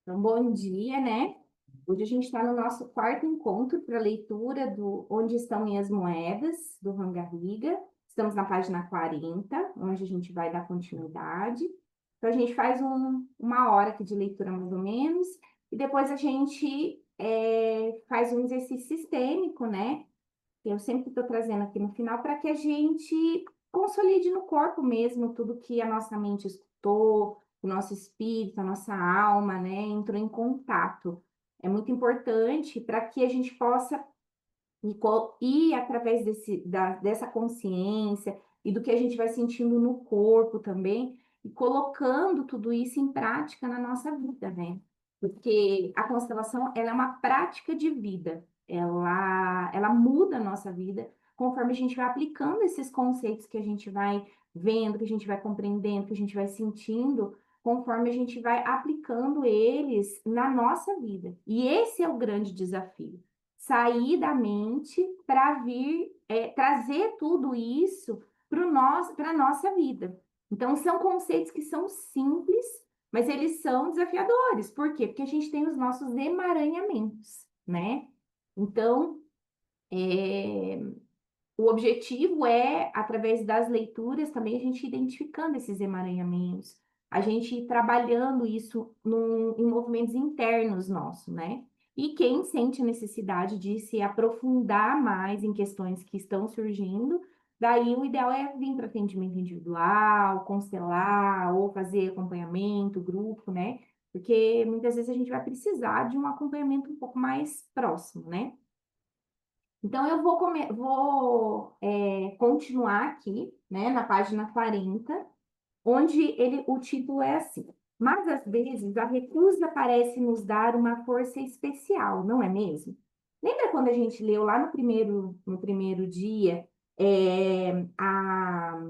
Então, bom dia, né? Hoje a gente está no nosso quarto encontro para leitura do Onde Estão Minhas Moedas, do Rangarriga. Estamos na página 40, onde a gente vai dar continuidade. Então, a gente faz uma hora aqui de leitura, mais ou menos, e depois a gente faz um exercício sistêmico, né? Eu sempre estou trazendo aqui no final para que a gente consolide no corpo mesmo tudo que a nossa mente escutou, o nosso espírito, a nossa alma, né, entrou em contato. É muito importante para que a gente possa ir através dessa consciência e do que a gente vai sentindo no corpo também, e colocando tudo isso em prática na nossa vida, né? Porque a constelação, ela é uma prática de vida, ela muda a nossa vida conforme a gente vai aplicando esses conceitos que a gente vai vendo, que a gente vai compreendendo, que a gente vai sentindo, conforme a gente vai aplicando eles na nossa vida. E esse é o grande desafio, sair da mente para vir trazer tudo isso para a nossa vida. Então, são conceitos que são simples, mas eles são desafiadores. Por quê? Porque a gente tem os nossos emaranhamentos, né? Então, é, o objetivo é, através das leituras, também a gente ir identificando esses emaranhamentos, a gente ir trabalhando isso em movimentos internos nossos, né? E quem sente necessidade de se aprofundar mais em questões que estão surgindo, daí o ideal é vir para atendimento individual, constelar, ou fazer acompanhamento, grupo, né? Porque muitas vezes a gente vai precisar de um acompanhamento um pouco mais próximo, né? Então, eu vou continuar aqui, né, na página 40, onde o título é assim: Mas às vezes a recusa parece nos dar uma força especial, não é mesmo? Lembra quando a gente leu lá no primeiro dia, é, a,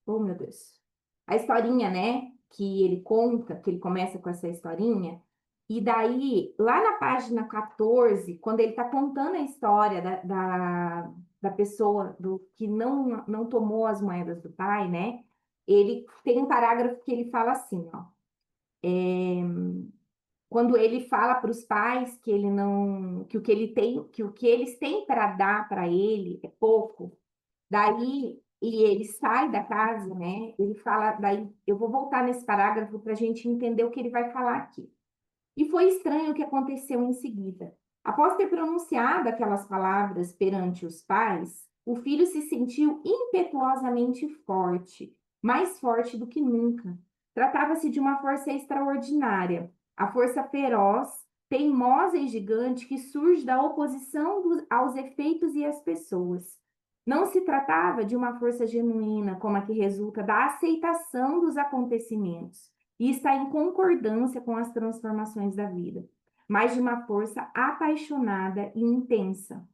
oh meu Deus, a historinha, né? Que ele conta, que ele começa com essa historinha, e daí, lá na página 14, quando ele está contando a história da pessoa que não tomou as moedas do pai, né? Ele tem um parágrafo que ele fala assim, ó. Quando ele fala para os pais que ele não, que o que ele tem, que o que eles têm para dar para ele é pouco. Daí, e ele sai da casa, né? Ele fala, daí eu vou voltar nesse parágrafo para a gente entender o que ele vai falar aqui. E foi estranho o que aconteceu em seguida. Após ter pronunciado aquelas palavras perante os pais, o filho se sentiu impetuosamente forte, mais forte do que nunca. Tratava-se de uma força extraordinária, a força feroz, teimosa e gigante que surge da oposição aos efeitos e às pessoas. Não se tratava de uma força genuína, como a que resulta da aceitação dos acontecimentos e está em concordância com as transformações da vida, mas de uma força apaixonada e intensa.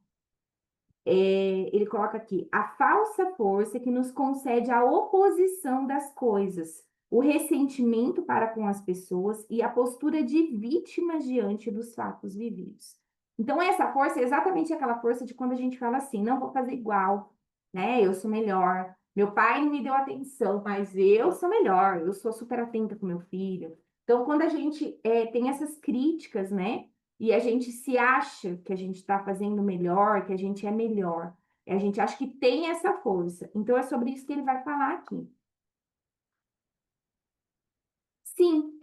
Ele coloca aqui a falsa força que nos concede a oposição das coisas, o ressentimento para com as pessoas e a postura de vítimas diante dos fatos vividos. Então, essa força é exatamente aquela força de quando a gente fala assim: não vou fazer igual, né? Eu sou melhor. Meu pai não me deu atenção, mas eu sou melhor, eu sou super atenta com meu filho. Então, quando a gente tem essas críticas, né? E a gente se acha que a gente está fazendo melhor, que a gente é melhor. E a gente acha que tem essa força. Então, é sobre isso que ele vai falar aqui. Sim,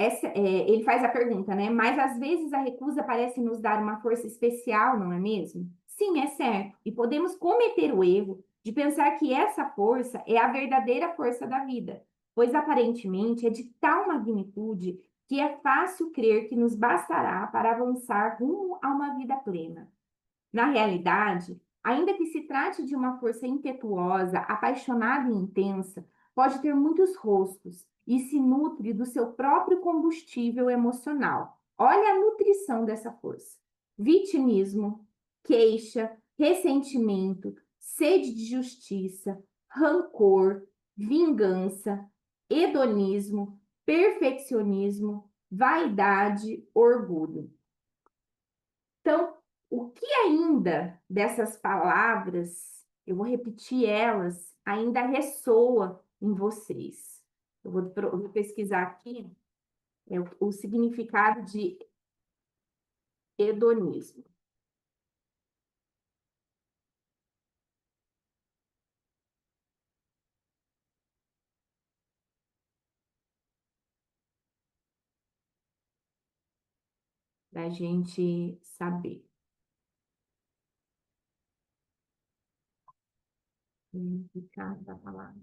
ele faz a pergunta, né? Mas às vezes a recusa parece nos dar uma força especial, não é mesmo? Sim, é certo. E podemos cometer o erro de pensar que essa força é a verdadeira força da vida, pois aparentemente é de tal magnitude que é fácil crer que nos bastará para avançar rumo a uma vida plena. Na realidade, ainda que se trate de uma força impetuosa, apaixonada e intensa, pode ter muitos rostos e se nutre do seu próprio combustível emocional. Olha a nutrição dessa força: vitimismo, queixa, ressentimento, sede de justiça, rancor, vingança, hedonismo, perfeccionismo, vaidade, orgulho. Então, o que ainda dessas palavras, eu vou repetir elas, ainda ressoa em vocês? Eu vou pesquisar aqui. É o significado de hedonismo. Para a gente saber. Significado da palavra.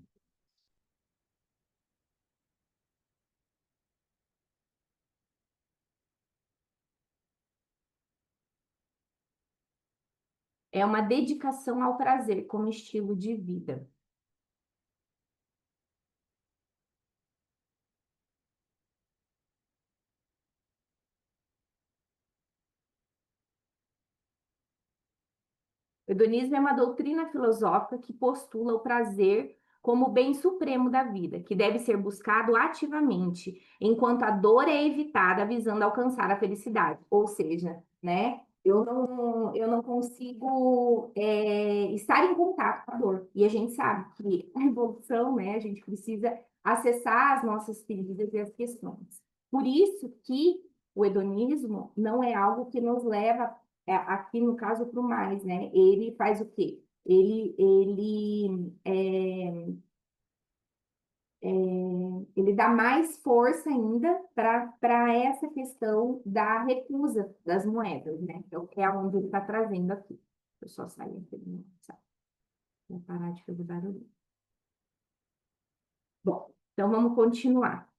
É uma dedicação ao prazer como estilo de vida. O hedonismo é uma doutrina filosófica que postula o prazer como o bem supremo da vida, que deve ser buscado ativamente, enquanto a dor é evitada visando alcançar a felicidade. Ou seja, né? Eu não consigo estar em contato com a dor. E a gente sabe que a evolução, né? A gente precisa acessar as nossas feridas e as questões. Por isso que o hedonismo não é algo que nos leva aqui no caso para o mais, né? Ele faz o quê? Ele dá mais força ainda para essa questão da recusa das moedas, né? Que é onde ele está trazendo aqui. Eu só sair aqui do meu WhatsApp para parar de fazer barulho. Bom, então vamos continuar.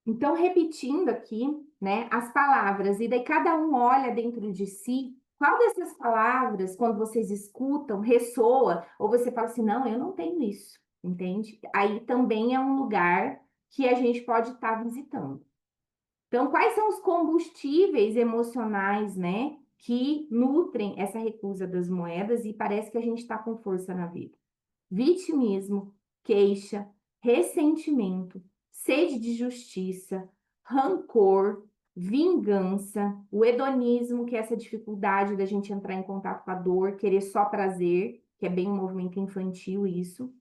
Então, repetindo aqui, né, as palavras, e daí cada um olha dentro de si, qual dessas palavras, quando vocês escutam, ressoa, ou você fala assim, não, eu não tenho isso, entende? Aí também é um lugar que a gente pode estar visitando. Então, quais são os combustíveis emocionais, né, que nutrem essa recusa das moedas e parece que a gente está com força na vida? Vitimismo, queixa, ressentimento, sede de justiça, rancor, vingança, o hedonismo, que é essa dificuldade da gente entrar em contato com a dor, querer só prazer, que é bem um movimento infantil isso,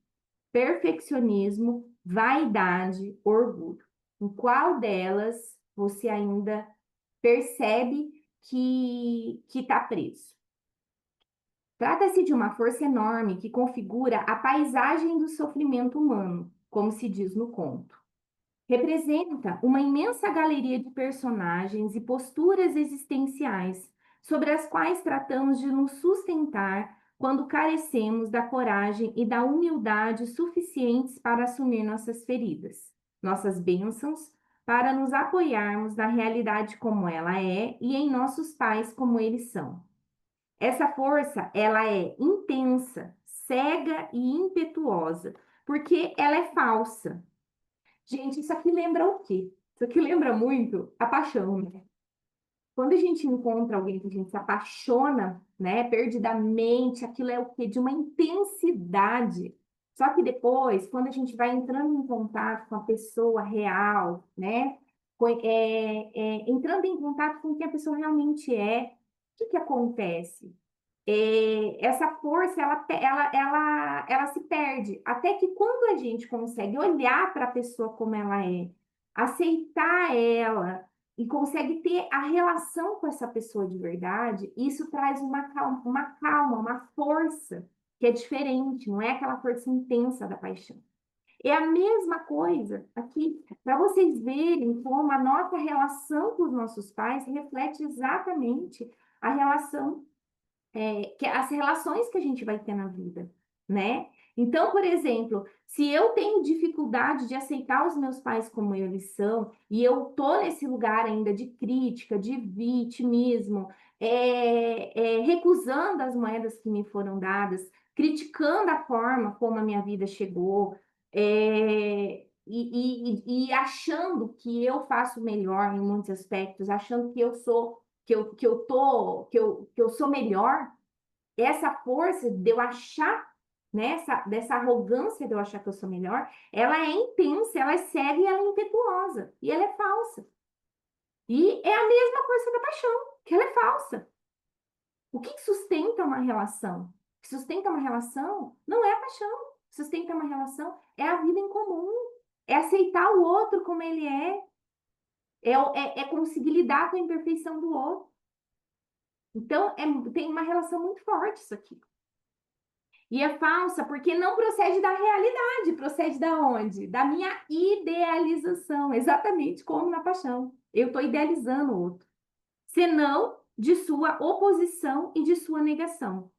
perfeccionismo, vaidade, orgulho. Em qual delas você ainda percebe que está preso? Trata-se de uma força enorme que configura a paisagem do sofrimento humano, como se diz no conto. Representa uma imensa galeria de personagens e posturas existenciais, sobre as quais tratamos de nos sustentar quando carecemos da coragem e da humildade suficientes para assumir nossas feridas, nossas bênçãos, para nos apoiarmos na realidade como ela é e em nossos pais como eles são. Essa força, ela é intensa, cega e impetuosa, porque ela é falsa. Gente, isso aqui lembra o quê? Isso aqui lembra muito a paixão, né? Quando a gente encontra alguém que a gente se apaixona, né, perdidamente, aquilo é o quê? De uma intensidade. Só que depois, quando a gente vai entrando em contato com a pessoa real, né, entrando em contato com o que a pessoa realmente é, o que que acontece? Essa força ela se perde. Até que quando a gente consegue olhar para a pessoa como ela é, aceitar ela e consegue ter a relação com essa pessoa de verdade, isso traz uma força que é diferente, não é aquela força intensa da paixão. É a mesma coisa aqui, para vocês verem como a nossa relação com os nossos pais reflete exatamente a relação que as relações que a gente vai ter na vida, né? Então, por exemplo, se eu tenho dificuldade de aceitar os meus pais como eles são, e eu tô nesse lugar ainda de crítica, de vitimismo, recusando as moedas que me foram dadas, criticando a forma como a minha vida chegou, e achando que eu faço melhor em muitos aspectos, achando que eu sou que eu sou melhor, essa força de eu achar, né, dessa arrogância de eu achar que eu sou melhor, ela é intensa, ela é cega e ela é impetuosa. E ela é falsa. E é a mesma força da paixão, que ela é falsa. O que sustenta uma relação? O que sustenta uma relação não é a paixão. sustenta uma relação é a vida em comum, é aceitar o outro como ele é conseguir lidar com a imperfeição do outro. Então, tem uma relação muito forte isso aqui. E é falsa porque não procede da realidade, procede da onde? Da minha idealização, exatamente como na paixão. Eu estou idealizando o outro, senão de sua oposição e de sua negação.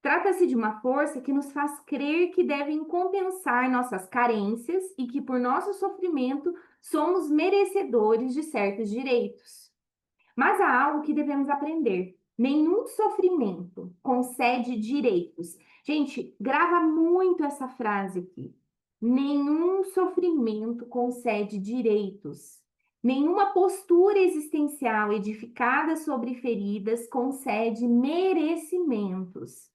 Trata-se de uma força que nos faz crer que devem compensar nossas carências e que, por nosso sofrimento, somos merecedores de certos direitos. Mas há algo que devemos aprender. Nenhum sofrimento concede direitos. Gente, grava muito essa frase aqui. Nenhum sofrimento concede direitos. Nenhuma postura existencial edificada sobre feridas concede merecimentos.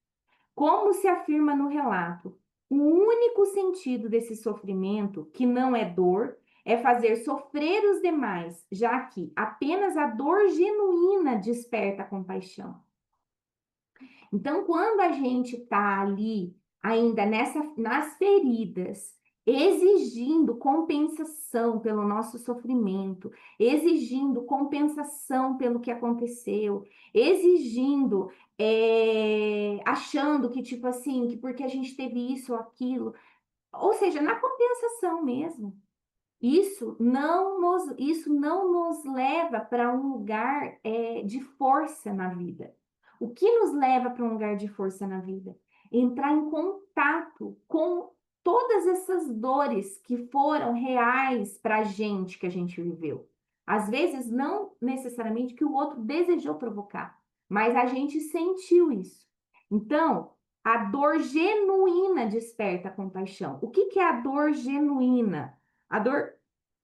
Como se afirma no relato, o único sentido desse sofrimento, que não é dor, é fazer sofrer os demais, já que apenas a dor genuína desperta a compaixão. Então, quando a gente está ali, ainda nas feridas, exigindo compensação pelo nosso sofrimento, exigindo compensação pelo que aconteceu, exigindo, achando que, tipo assim, que porque a gente teve isso ou aquilo, ou seja, na compensação mesmo. Isso não nos leva para um lugar de força na vida. O que nos leva para um lugar de força na vida? Entrar em contato com todas essas dores que foram reais para a gente que a gente viveu. Às vezes, não necessariamente que o outro desejou provocar, mas a gente sentiu isso. Então, a dor genuína desperta a compaixão. O que é a dor genuína? A dor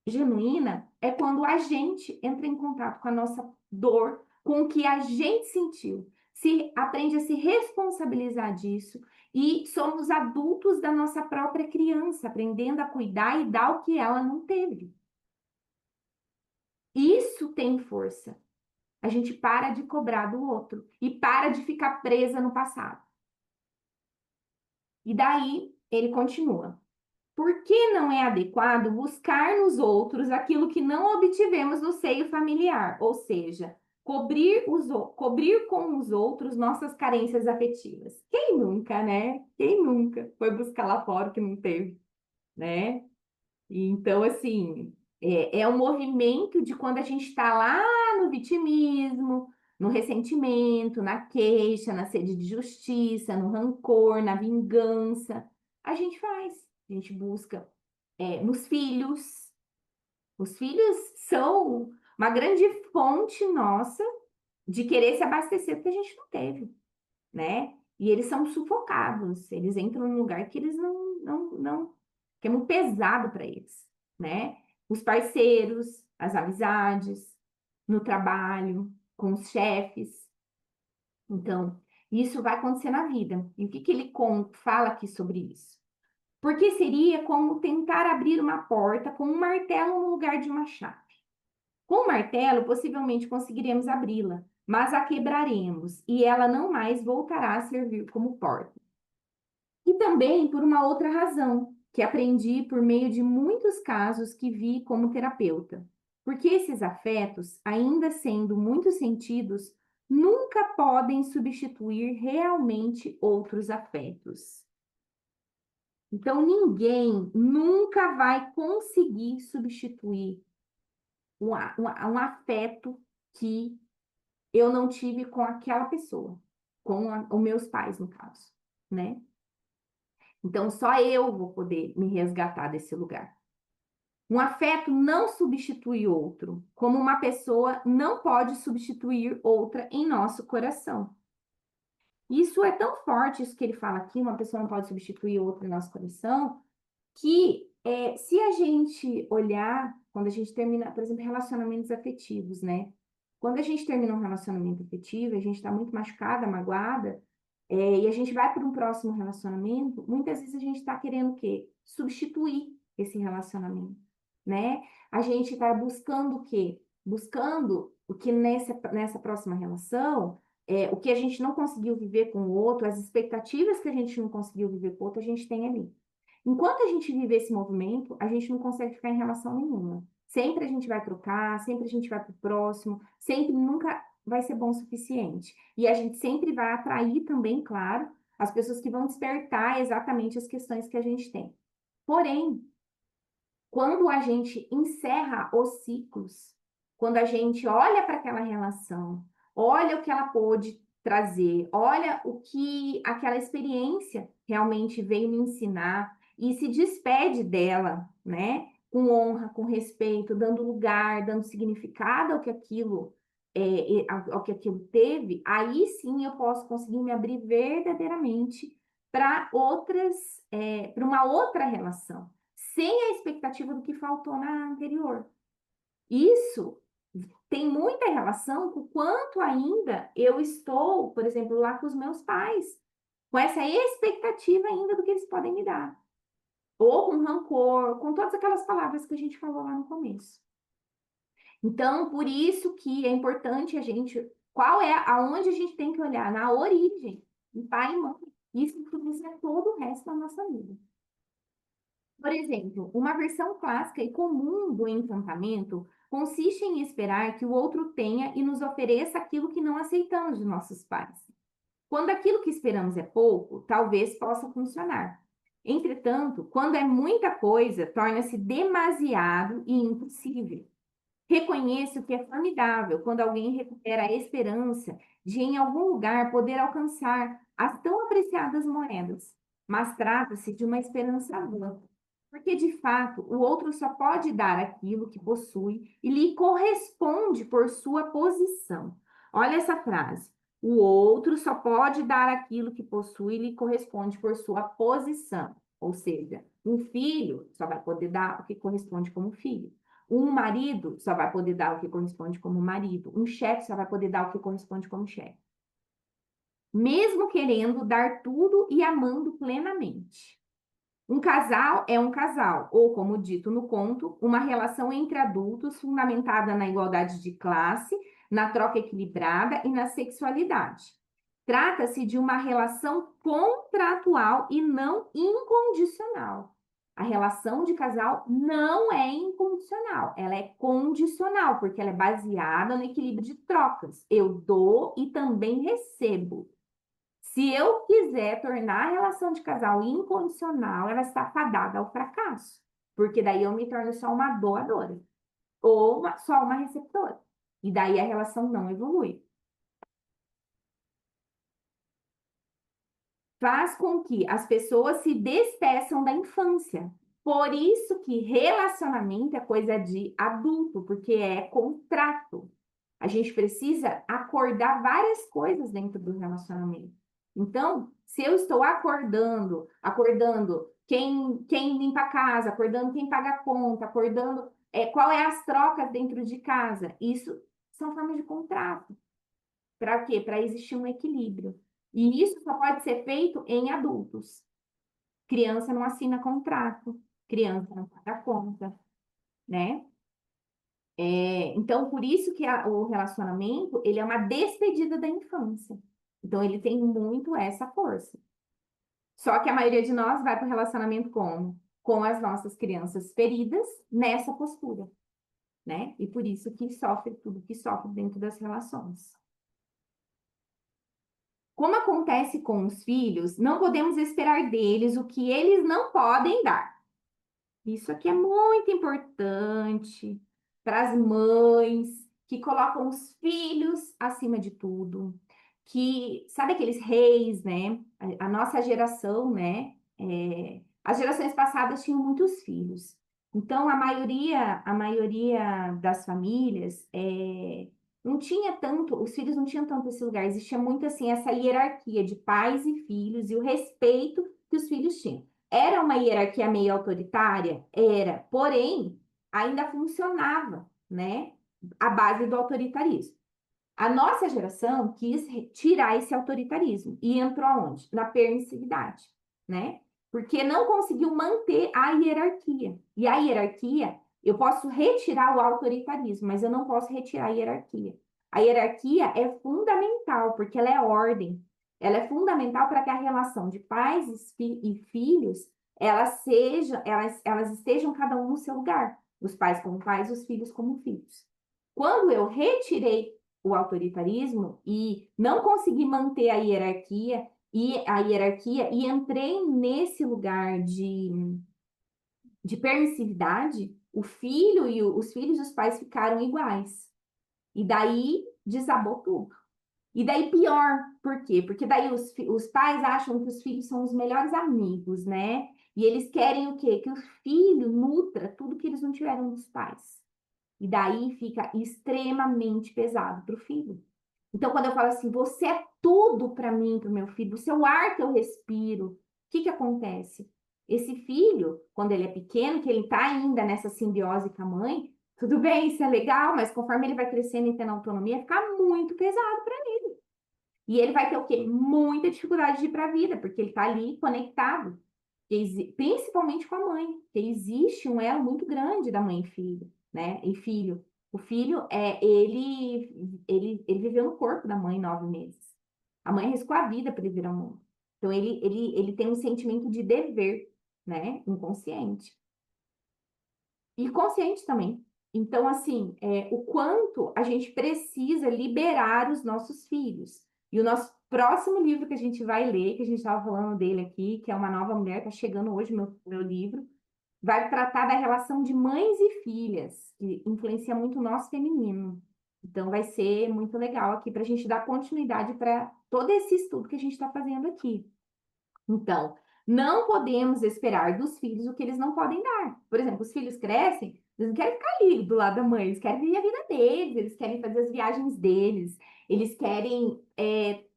genuína é quando a gente entra em contato com a nossa dor, com o que a gente sentiu, se aprende a se responsabilizar disso e somos adultos da nossa própria criança, aprendendo a cuidar e dar o que ela não teve. Isso tem força. A gente para de cobrar do outro e para de ficar presa no passado. E daí ele continua. Por que não é adequado buscar nos outros aquilo que não obtivemos no seio familiar? Ou seja, cobrir com os outros nossas carências afetivas. Quem nunca, né? Quem nunca foi buscar lá fora o que não teve, né? E então, assim, é um movimento de quando a gente está lá no vitimismo, no ressentimento, na queixa, na sede de justiça, no rancor, na vingança. A gente faz, a gente busca nos filhos. Os filhos são uma grande fonte nossa de querer se abastecer porque a gente não teve, né? E eles são sufocados, eles entram num lugar que eles não, que é muito pesado para eles, né? Os parceiros, as amizades, no trabalho, com os chefes. Então, isso vai acontecer na vida. E o que ele fala aqui sobre isso? Porque seria como tentar abrir uma porta com um martelo no lugar de uma chave. Com o martelo, possivelmente conseguiremos abri-la, mas a quebraremos e ela não mais voltará a servir como porta. E também por uma outra razão, que aprendi por meio de muitos casos que vi como terapeuta. Porque esses afetos, ainda sendo muito sentidos, nunca podem substituir realmente outros afetos. Então, ninguém nunca vai conseguir substituir um afeto que eu não tive com aquela pessoa, com os meus pais, no caso, né? Então, só eu vou poder me resgatar desse lugar. Um afeto não substitui outro, como uma pessoa não pode substituir outra em nosso coração. Isso é tão forte, isso que ele fala aqui, uma pessoa não pode substituir outra em nosso coração, que se a gente olhar, quando a gente termina, por exemplo, relacionamentos afetivos, né? Quando a gente termina um relacionamento afetivo, a gente está muito machucada, magoada, e a gente vai para um próximo relacionamento, muitas vezes a gente está querendo o quê? Substituir esse relacionamento, né? A gente está buscando o quê? Buscando o que nessa próxima relação, o que a gente não conseguiu viver com o outro, as expectativas que a gente não conseguiu viver com o outro, a gente tem ali. Enquanto a gente vive esse movimento, a gente não consegue ficar em relação nenhuma. Sempre a gente vai trocar, sempre a gente vai para o próximo, sempre nunca vai ser bom o suficiente. E a gente sempre vai atrair também, claro, as pessoas que vão despertar exatamente as questões que a gente tem. Porém, quando a gente encerra os ciclos, quando a gente olha para aquela relação, olha o que ela pôde trazer, olha o que aquela experiência realmente veio me ensinar e se despede dela, né? Com honra, com respeito, dando lugar, dando significado ao que aquilo ao que aquilo teve, aí sim eu posso conseguir me abrir verdadeiramente para para uma outra relação sem a expectativa do que faltou na anterior. Isso tem muita relação com o quanto ainda eu estou, por exemplo, lá com os meus pais, com essa expectativa ainda do que eles podem me dar. Ou com rancor, com todas aquelas palavras que a gente falou lá no começo. Então, por isso que é importante a gente, aonde a gente tem que olhar? Na origem, em pai e mãe. Isso influencia todo o resto da nossa vida. Por exemplo, uma versão clássica e comum do encantamento consiste em esperar que o outro tenha e nos ofereça aquilo que não aceitamos de nossos pais. Quando aquilo que esperamos é pouco, talvez possa funcionar. Entretanto, quando é muita coisa, torna-se demasiado e impossível. Reconheço que é formidável quando alguém recupera a esperança de, em algum lugar, poder alcançar as tão apreciadas moedas, mas trata-se de uma esperança vã. Porque, de fato, o outro só pode dar aquilo que possui e lhe corresponde por sua posição. Olha essa frase. O outro só pode dar aquilo que possui e lhe corresponde por sua posição. Ou seja, um filho só vai poder dar o que corresponde como filho. Um marido só vai poder dar o que corresponde como marido. Um chefe só vai poder dar o que corresponde como chefe. Mesmo querendo dar tudo e amando plenamente. Um casal é um casal, ou, como dito no conto, uma relação entre adultos fundamentada na igualdade de classe, na troca equilibrada e na sexualidade. Trata-se de uma relação contratual e não incondicional. A relação de casal não é incondicional, ela é condicional, porque ela é baseada no equilíbrio de trocas. Eu dou e também recebo. Se eu quiser tornar a relação de casal incondicional, ela está fadada ao fracasso, porque daí eu me torno só uma doadora ou só uma receptora. E daí a relação não evolui. Faz com que as pessoas se despeçam da infância. Por isso que relacionamento é coisa de adulto, porque é contrato. A gente precisa acordar várias coisas dentro do relacionamento. Então, se eu estou acordando quem limpa a casa, acordando quem paga a conta, acordando qual é as trocas dentro de casa, isso são formas de contrato. Para quê? Para existir um equilíbrio. E isso só pode ser feito em adultos. Criança não assina contrato, criança não paga conta, né? Então, por isso que o relacionamento, ele é uma despedida da infância. Então, ele tem muito essa força. Só que a maioria de nós vai para o relacionamento como? Com as nossas crianças feridas nessa postura, né? E por isso que sofre tudo que sofre dentro das relações. Como acontece com os filhos, não podemos esperar deles o que eles não podem dar. Isso aqui é muito importante para as mães que colocam os filhos acima de tudo. Que, sabe aqueles reis, né? A nossa geração, né? As gerações passadas tinham muitos filhos. Então, a maioria das famílias não tinha tanto, os filhos não tinham tanto esse lugar. Existia muito assim essa hierarquia de pais e filhos e o respeito que os filhos tinham. Era uma hierarquia meio autoritária? Era, porém, ainda funcionava, né? A base do autoritarismo. A nossa geração quis tirar esse autoritarismo e entrou aonde? Na permissividade, né? Porque não conseguiu manter a hierarquia. E a hierarquia, eu posso retirar o autoritarismo, mas eu não posso retirar a hierarquia. A hierarquia é fundamental, porque ela é ordem. Ela é fundamental para que a relação de pais e filhos elas estejam cada um no seu lugar, os pais como pais, os filhos como filhos. Quando eu retirei o autoritarismo e não consegui manter a hierarquia e entrei nesse lugar de permissividade, o filho e os filhos dos pais ficaram iguais. E daí desabou tudo. E daí pior, por quê? Porque daí os pais acham que os filhos são os melhores amigos, né? E eles querem o quê? Que o filho nutra tudo que eles não tiveram dos pais. E daí fica extremamente pesado para o filho. Então, quando eu falo assim, você é tudo para mim, para o meu filho, você é o ar que eu respiro, o que que acontece? Esse filho, quando ele é pequeno, que ele está ainda nessa simbiose com a mãe, tudo bem, isso é legal, mas conforme ele vai crescendo e tendo autonomia, fica muito pesado para ele. E ele vai ter o quê? Muita dificuldade de ir para a vida, porque ele está ali conectado, principalmente com a mãe, que existe um elo muito grande da mãe e filho, né? E filho. O filho, ele viveu no corpo da mãe 9 meses. A mãe arriscou a vida para ele vir ao mundo. Então, ele tem um sentimento de dever, né? Inconsciente. E consciente também. Então, assim, o quanto a gente precisa liberar os nossos filhos. E o nosso próximo livro que a gente vai ler, que a gente estava falando dele aqui, que é Uma Nova Mulher, está chegando hoje, meu livro, vai tratar da relação de mães e filhas, que influencia muito o nosso feminino. Então, vai ser muito legal aqui para a gente dar continuidade para todo esse estudo que a gente está fazendo aqui. Então, não podemos esperar dos filhos o que eles não podem dar. Por exemplo, os filhos crescem, eles não querem ficar ali do lado da mãe, eles querem viver a vida deles, eles querem fazer as viagens deles, eles querem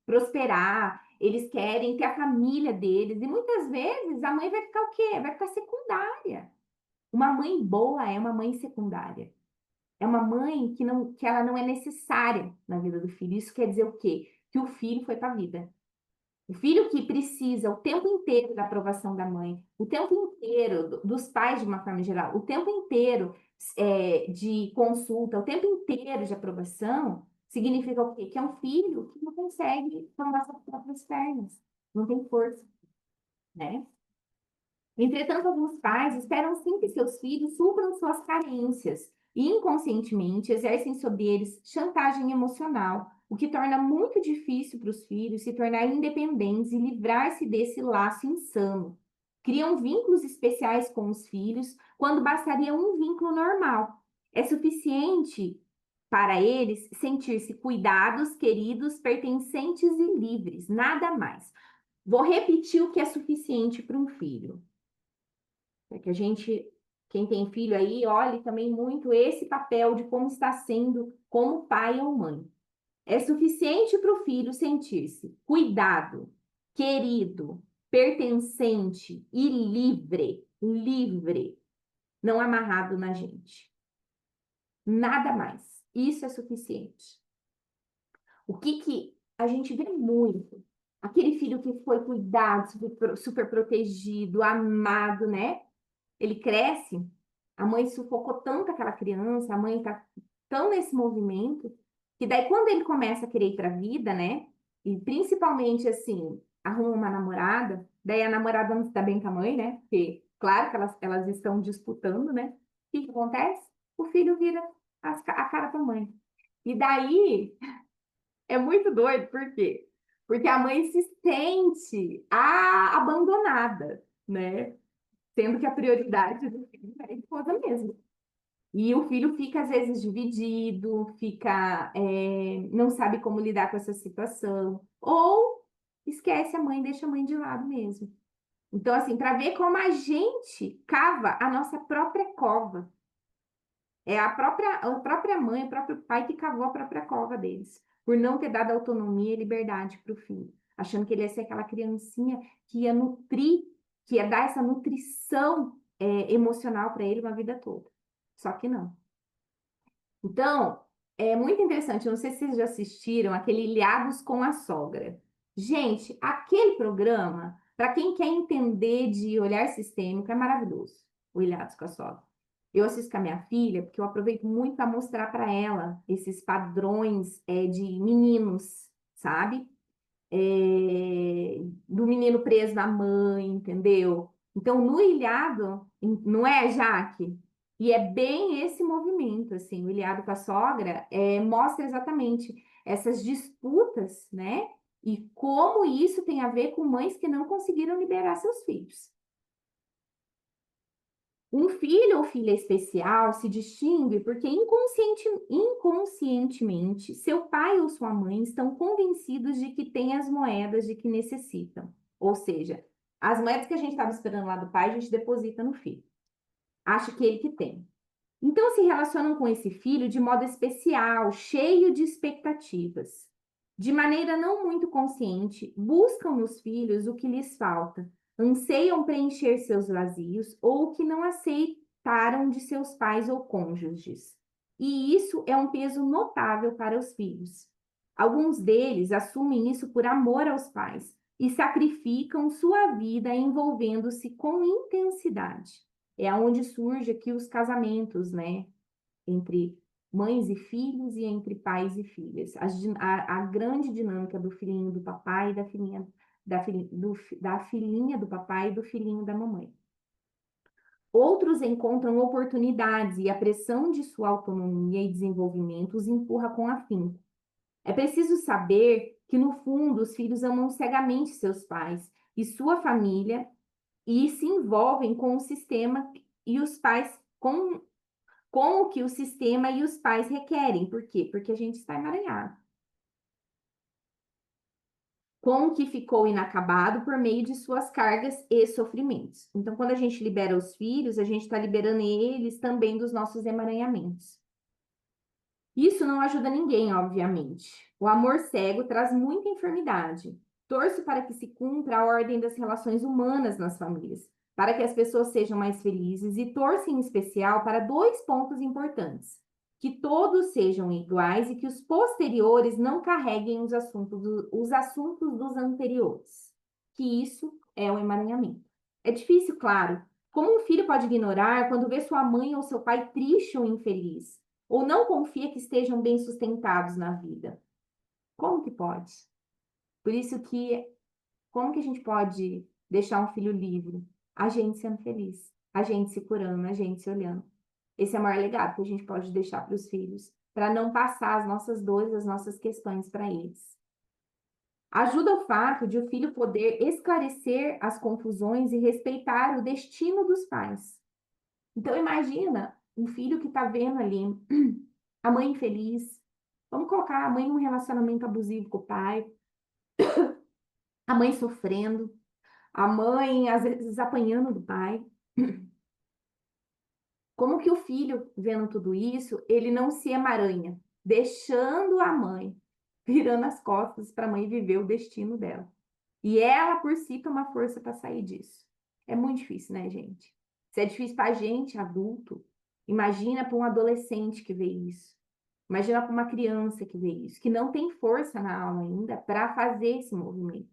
prosperar, eles querem ter a família deles. E muitas vezes a mãe vai ficar o quê? Vai ficar secundária. Uma mãe boa é uma mãe secundária. É uma mãe que ela não é necessária na vida do filho. Isso quer dizer o quê? Que o filho foi para a vida. O filho que precisa o tempo inteiro da aprovação da mãe, o tempo inteiro dos pais de uma forma geral, o tempo inteiro de consulta, o tempo inteiro de aprovação, significa o quê? Que é um filho que não consegue tomar suas próprias pernas, não tem força, né? Entretanto, alguns pais esperam sim que seus filhos supram suas carências e inconscientemente exercem sobre eles chantagem emocional, o que torna muito difícil para os filhos se tornarem independentes e livrar-se desse laço insano. Criam vínculos especiais com os filhos quando bastaria um vínculo normal. É suficiente para eles sentir-se cuidados, queridos, pertencentes e livres, nada mais. Vou repetir o que é suficiente para um filho. É que a gente, quem tem filho aí, olhe também muito esse papel de como está sendo como pai ou mãe. É suficiente para o filho sentir-se cuidado, querido, pertencente e livre, livre, não amarrado na gente. Nada mais. Isso é suficiente. O que a gente vê muito? Aquele filho que foi cuidado, super protegido, amado, né? Ele cresce, a mãe sufocou tanto aquela criança, a mãe tá tão nesse movimento, que daí quando ele começa a querer ir pra vida, né? E principalmente assim, arruma uma namorada, daí a namorada não se dá bem com a mãe, né? Porque, claro que elas estão disputando, né? O que que acontece? O filho vira a cara da mãe. E daí é muito doido, por quê? Porque a mãe se sente abandonada, né? Sendo que a prioridade do filho é a esposa mesmo. E o filho fica, às vezes, dividido, não sabe como lidar com essa situação, ou esquece a mãe, deixa a mãe de lado mesmo. Então, assim, para ver como a gente cava a nossa própria cova. É a própria mãe, o próprio pai que cavou a própria cova deles, por não ter dado autonomia e liberdade para o filho, achando que ele ia ser aquela criancinha que ia nutrir, que ia dar essa nutrição emocional para ele uma vida toda. Só que não. Então, é muito interessante, eu não sei se vocês já assistiram aquele Ilhados com a Sogra. Gente, aquele programa, para quem quer entender de olhar sistêmico, é maravilhoso, o Ilhados com a Sogra. Eu assisto com a minha filha, porque eu aproveito muito para mostrar para ela esses padrões de meninos, sabe? Do menino preso na mãe, entendeu? Então, no ilhado, não é, Jaque? E é bem esse movimento, assim, o ilhado com a sogra mostra exatamente essas disputas, né? E como isso tem a ver com mães que não conseguiram liberar seus filhos. Um filho ou filha especial se distingue porque inconscientemente seu pai ou sua mãe estão convencidos de que têm as moedas de que necessitam. Ou seja, as moedas que a gente estava esperando lá do pai, a gente deposita no filho. Acha que ele que tem. Então se relacionam com esse filho de modo especial, cheio de expectativas. De maneira não muito consciente, buscam nos filhos o que lhes falta, anseiam preencher seus vazios ou o que não aceitaram de seus pais ou cônjuges. E isso é um peso notável para os filhos. Alguns deles assumem isso por amor aos pais e sacrificam sua vida envolvendo-se com intensidade. É onde surge aqui os casamentos, né? Entre mães e filhos e entre pais e filhas. A grande dinâmica do filhinho do papai e da filhinha do papai e do filhinho da mamãe. Outros encontram oportunidades e a pressão de sua autonomia e desenvolvimento os empurra com afinco. É preciso saber que, no fundo, os filhos amam cegamente seus pais e sua família e se envolvem com o sistema e os pais com o que o sistema e os pais requerem. Por quê? Porque a gente está emaranhado. Com o que ficou inacabado por meio de suas cargas e sofrimentos. Então, quando a gente libera os filhos, a gente está liberando eles também dos nossos emaranhamentos. Isso não ajuda ninguém, obviamente. O amor cego traz muita enfermidade. Torço para que se cumpra a ordem das relações humanas nas famílias, para que as pessoas sejam mais felizes e torço em especial para dois pontos importantes: que todos sejam iguais e que os posteriores não carreguem os assuntos dos anteriores. Que isso é o emaranhamento. É difícil, claro. Como um filho pode ignorar quando vê sua mãe ou seu pai triste ou infeliz? Ou não confia que estejam bem sustentados na vida? Como que pode? Por isso que, como que a gente pode deixar um filho livre? A gente sendo feliz, a gente se curando, a gente se olhando. Esse é o maior legado que a gente pode deixar para os filhos, para não passar as nossas dores, as nossas questões para eles. Ajuda o fato de o filho poder esclarecer as confusões e respeitar o destino dos pais. Então, imagina um filho que está vendo ali a mãe infeliz. Vamos colocar a mãe em um relacionamento abusivo com o pai, a mãe sofrendo, a mãe às vezes apanhando do pai. Como que o filho, vendo tudo isso, ele não se emaranha, deixando a mãe, virando as costas para a mãe viver o destino dela. E ela por si toma força para sair disso. É muito difícil, né, gente? Se é difícil para a gente, adulto, imagina para um adolescente que vê isso. Imagina para uma criança que vê isso, que não tem força na alma ainda para fazer esse movimento.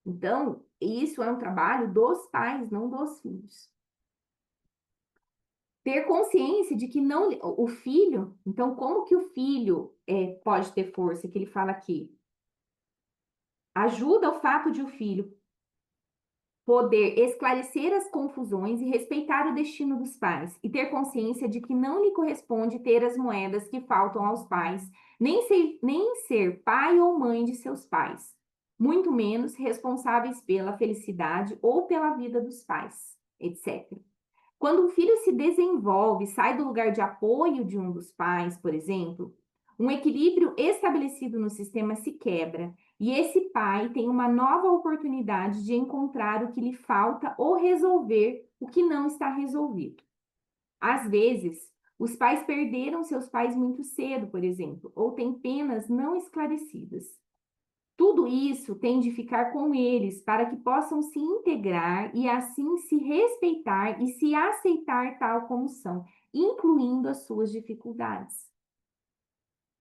Então, isso é um trabalho dos pais, não dos filhos. Ter consciência de que não o filho, então como que o filho pode ter força, que ele fala aqui? Ajuda o fato de o filho poder esclarecer as confusões e respeitar o destino dos pais, e ter consciência de que não lhe corresponde ter as moedas que faltam aos pais, nem ser pai ou mãe de seus pais, muito menos responsáveis pela felicidade ou pela vida dos pais, etc. Quando um filho se desenvolve, sai do lugar de apoio de um dos pais, por exemplo, um equilíbrio estabelecido no sistema se quebra e esse pai tem uma nova oportunidade de encontrar o que lhe falta ou resolver o que não está resolvido. Às vezes, os pais perderam seus pais muito cedo, por exemplo, ou têm penas não esclarecidas. Tudo isso tem de ficar com eles para que possam se integrar e assim se respeitar e se aceitar tal como são, incluindo as suas dificuldades.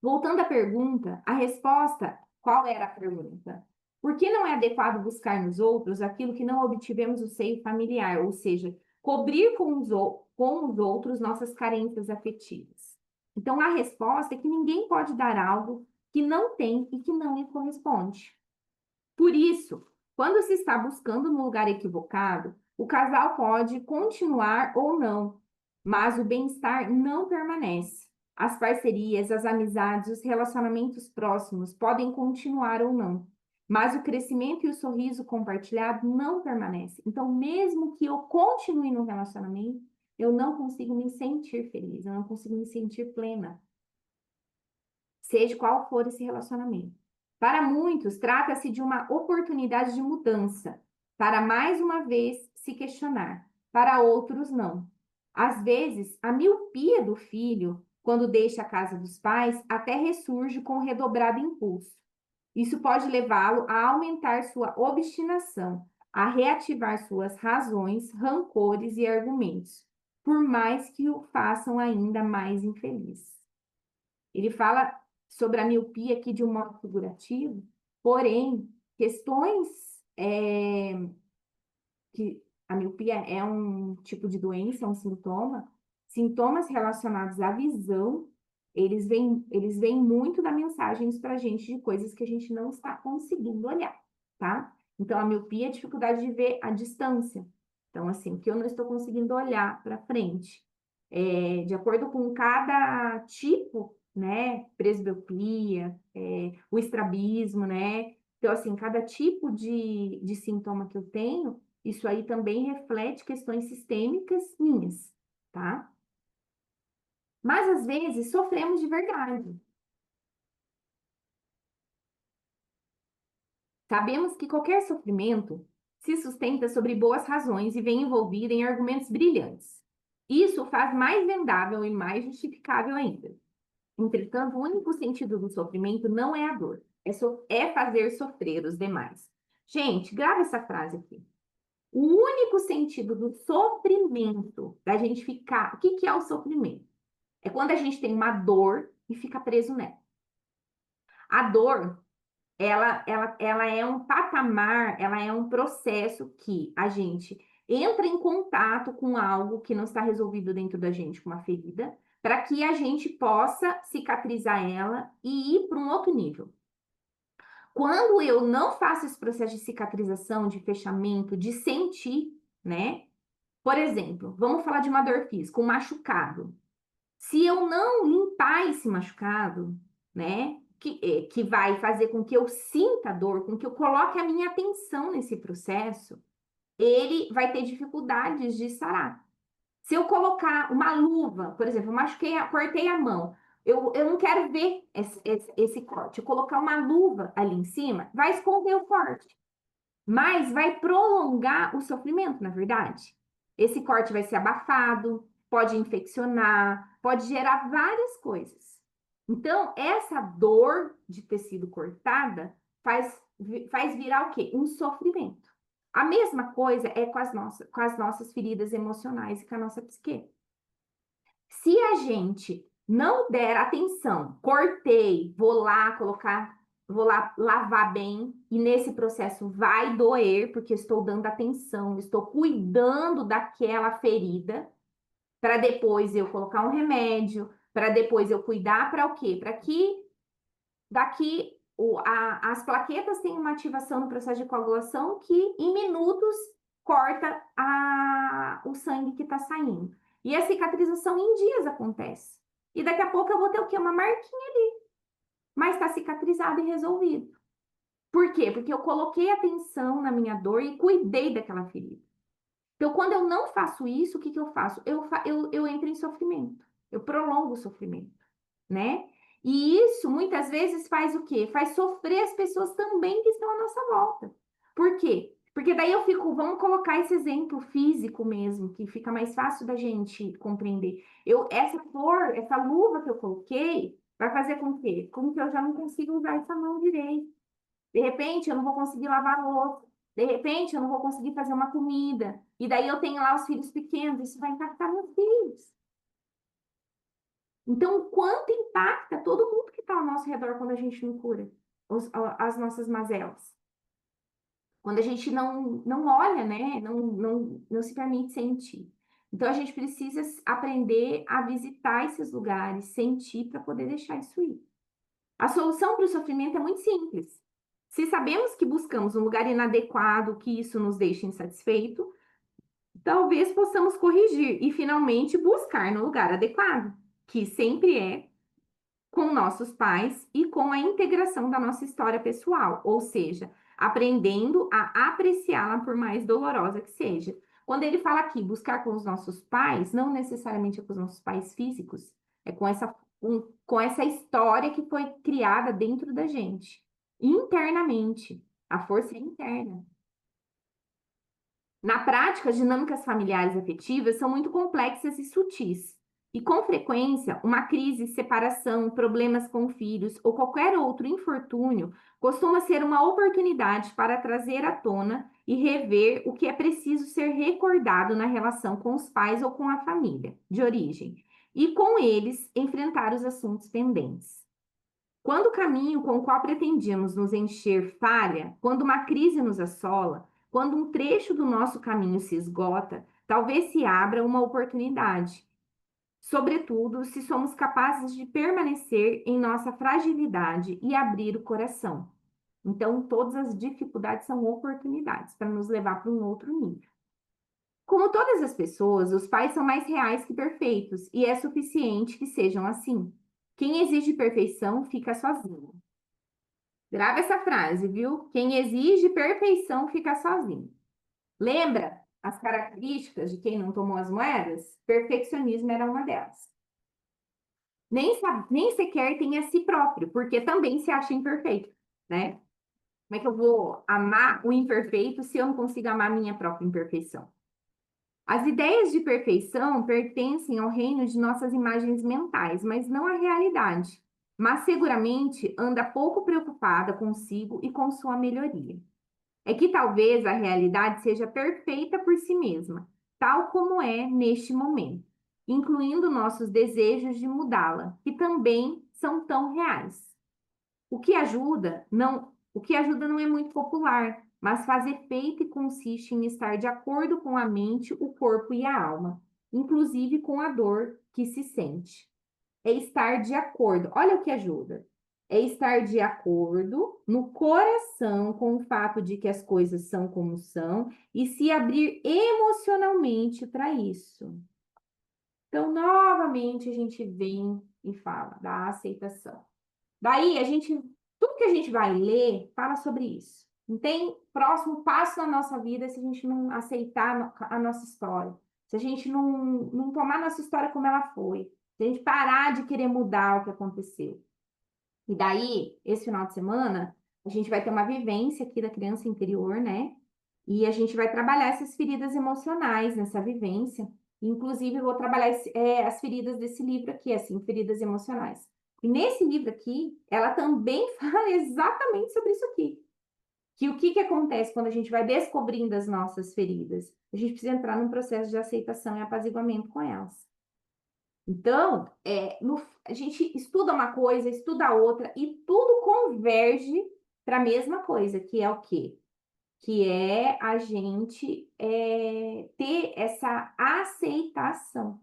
Voltando à pergunta, a resposta, qual era a pergunta? Por que não é adequado buscar nos outros aquilo que não obtivemos no seio familiar, ou seja, cobrir com os outros nossas carências afetivas? Então, a resposta é que ninguém pode dar algo que não tem e que não lhe corresponde. Por isso, quando se está buscando no lugar equivocado, O casal pode continuar ou não, mas o bem-estar não permanece. As parcerias, as amizades, os relacionamentos próximos podem continuar ou não, mas o crescimento e o sorriso compartilhado não permanecem. Então, mesmo que eu continue no relacionamento, eu não consigo me sentir feliz, eu não consigo me sentir plena, seja qual for esse relacionamento. Para muitos, trata-se de uma oportunidade de mudança, para mais uma vez se questionar. Para outros, não. Às vezes, a miopia do filho, quando deixa a casa dos pais, até ressurge com redobrado impulso. Isso pode levá-lo a aumentar sua obstinação, a reativar suas razões, rancores e argumentos, por mais que o façam ainda mais infeliz. Ele fala sobre a miopia aqui de um modo figurativo, porém, questões que a miopia é um tipo de doença, é um sintoma, sintomas relacionados à visão, eles vêm muito da mensagens para a gente de coisas que a gente não está conseguindo olhar, tá? Então, a miopia é a dificuldade de ver a distância. Então, assim, que eu não estou conseguindo olhar para frente. De acordo com cada tipo, né, presbiopia, o estrabismo, né? Então, assim, cada tipo de sintoma que eu tenho, isso aí também reflete questões sistêmicas minhas, tá? Mas às vezes sofremos de verdade. Sabemos que qualquer sofrimento se sustenta sobre boas razões e vem envolvido em argumentos brilhantes. Isso o faz mais vendável e mais justificável ainda. Entretanto, o único sentido do sofrimento não é a dor, é fazer sofrer os demais. Gente, grava essa frase aqui. O único sentido do sofrimento, da gente ficar. O que que é o sofrimento? É quando a gente tem uma dor e fica preso nela. A dor, ela é um patamar, ela é um processo que a gente entra em contato com algo que não está resolvido dentro da gente, com uma ferida, para que a gente possa cicatrizar ela e ir para um outro nível. Quando eu não faço esse processo de cicatrização, de fechamento, de sentir, né? Por exemplo, vamos falar de uma dor física, um machucado. Se eu não limpar esse machucado, né, que vai fazer com que eu sinta a dor, com que eu coloque a minha atenção nesse processo, ele vai ter dificuldades de sarar. Se eu colocar uma luva, por exemplo, eu machuquei, cortei a mão, eu não quero ver esse corte. Eu colocar uma luva ali em cima, vai esconder o corte, mas vai prolongar o sofrimento, na verdade. Esse corte vai ser abafado, pode infeccionar, pode gerar várias coisas. Então, essa dor de ter sido cortada faz virar o quê? Um sofrimento. A mesma coisa é com as nossas feridas emocionais e com a nossa psique. Se a gente não der atenção, cortei, vou lá lavar bem, e nesse processo vai doer, porque estou dando atenção, estou cuidando daquela ferida, para depois eu colocar um remédio, para depois eu cuidar para o quê? Para que daqui as plaquetas têm uma ativação no processo de coagulação que em minutos corta o sangue que está saindo. E a cicatrização em dias acontece. E daqui a pouco eu vou ter o quê? Uma marquinha ali. Mas está cicatrizado e resolvido. Por quê? Porque eu coloquei atenção na minha dor e cuidei daquela ferida. Então, quando eu não faço isso, o que que eu faço? Eu entro em sofrimento. Eu prolongo o sofrimento, né? E isso muitas vezes faz o quê? Faz sofrer as pessoas também que estão à nossa volta. Por quê? Porque daí eu fico, vamos colocar esse exemplo físico mesmo, que fica mais fácil da gente compreender. Essa cor, essa luva que eu coloquei, vai fazer com que? Com que eu já não consiga usar essa mão direita. De repente, eu não vou conseguir lavar a louça. De repente, eu não vou conseguir fazer uma comida. E daí eu tenho lá os filhos pequenos, isso vai impactar meus filhos. Então, o quanto impacta todo mundo que está ao nosso redor quando a gente não cura as nossas mazelas. Quando a gente não olha, né? Não se permite sentir. Então, a gente precisa aprender a visitar esses lugares, sentir para poder deixar isso ir. A solução para o sofrimento é muito simples. Se sabemos que buscamos um lugar inadequado, que isso nos deixa insatisfeito, talvez possamos corrigir e finalmente buscar no lugar adequado, que sempre é com nossos pais e com a integração da nossa história pessoal, ou seja, aprendendo a apreciá-la por mais dolorosa que seja. Quando ele fala aqui, buscar com os nossos pais, não necessariamente é com os nossos pais físicos, é com essa história que foi criada dentro da gente, internamente. A força é interna. Na prática, as dinâmicas familiares afetivas são muito complexas e sutis. E, com frequência, uma crise, separação, problemas com filhos ou qualquer outro infortúnio costuma ser uma oportunidade para trazer à tona e rever o que é preciso ser recordado na relação com os pais ou com a família de origem, e com eles enfrentar os assuntos pendentes. Quando o caminho com o qual pretendíamos nos encher falha, quando uma crise nos assola, quando um trecho do nosso caminho se esgota, talvez se abra uma oportunidade, sobretudo se somos capazes de permanecer em nossa fragilidade e abrir o coração. Então, todas as dificuldades são oportunidades para nos levar para um outro nível. Como todas as pessoas, os pais são mais reais que perfeitos, e é suficiente que sejam assim. Quem exige perfeição fica sozinho. Grava essa frase, viu? Quem exige perfeição fica sozinho. Lembra as características de quem não tomou as moedas? Perfeccionismo era uma delas. Nem sequer tem a si próprio, porque também se acha imperfeito, né? Como é que eu vou amar o imperfeito se eu não consigo amar a minha própria imperfeição? As ideias de perfeição pertencem ao reino de nossas imagens mentais, mas não à realidade. Mas seguramente anda pouco preocupada consigo e com sua melhoria. É que talvez a realidade seja perfeita por si mesma, tal como é neste momento, incluindo nossos desejos de mudá-la, que também são tão reais. O que ajuda não é muito popular, mas faz efeito e consiste em estar de acordo com a mente, o corpo e a alma, inclusive com a dor que se sente. É estar de acordo. Olha o que ajuda. É estar de acordo no coração com o fato de que as coisas são como são e se abrir emocionalmente para isso. Então, novamente, a gente vem e fala da aceitação. Daí, tudo que a gente vai ler fala sobre isso. Não tem próximo passo na nossa vida se a gente não aceitar a nossa história, se a gente não tomar a nossa história como ela foi, se a gente parar de querer mudar o que aconteceu. E daí, esse final de semana, a gente vai ter uma vivência aqui da criança interior, né? E a gente vai trabalhar essas feridas emocionais nessa vivência. Inclusive, eu vou trabalhar as feridas desse livro aqui, assim, feridas emocionais. E nesse livro aqui, ela também fala exatamente sobre isso aqui. Que o que acontece quando a gente vai descobrindo as nossas feridas? A gente precisa entrar num processo de aceitação e apaziguamento com elas. Então, a gente estuda uma coisa, estuda outra, e tudo converge para a mesma coisa, que é o quê? Que é a gente ter essa aceitação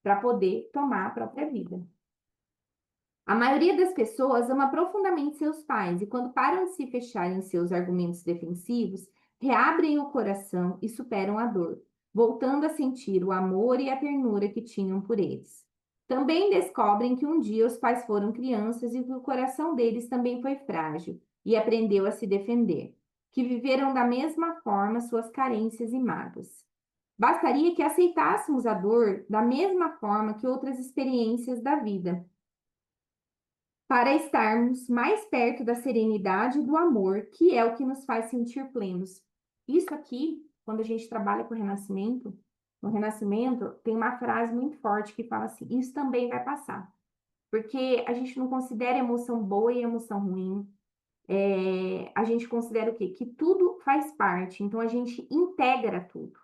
para poder tomar a própria vida. A maioria das pessoas ama profundamente seus pais e, quando param de se fechar em seus argumentos defensivos, reabrem o coração e superam a dor, voltando a sentir o amor e a ternura que tinham por eles. Também descobrem que um dia os pais foram crianças e que o coração deles também foi frágil e aprendeu a se defender, que viveram da mesma forma suas carências e mágoas. Bastaria que aceitássemos a dor da mesma forma que outras experiências da vida para estarmos mais perto da serenidade e do amor, que é o que nos faz sentir plenos. Isso aqui, quando a gente trabalha com o renascimento, no renascimento tem uma frase muito forte que fala assim: isso também vai passar. Porque a gente não considera emoção boa e emoção ruim. A gente considera o quê? Que tudo faz parte. Então a gente integra tudo.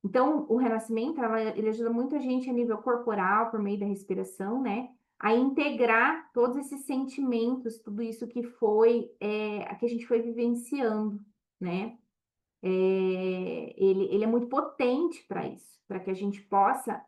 Então, o renascimento, ele ajuda muito a gente a nível corporal, por meio da respiração, né? A integrar todos esses sentimentos, tudo isso que que a gente foi vivenciando, né? Ele é muito potente para isso, para que a gente possa,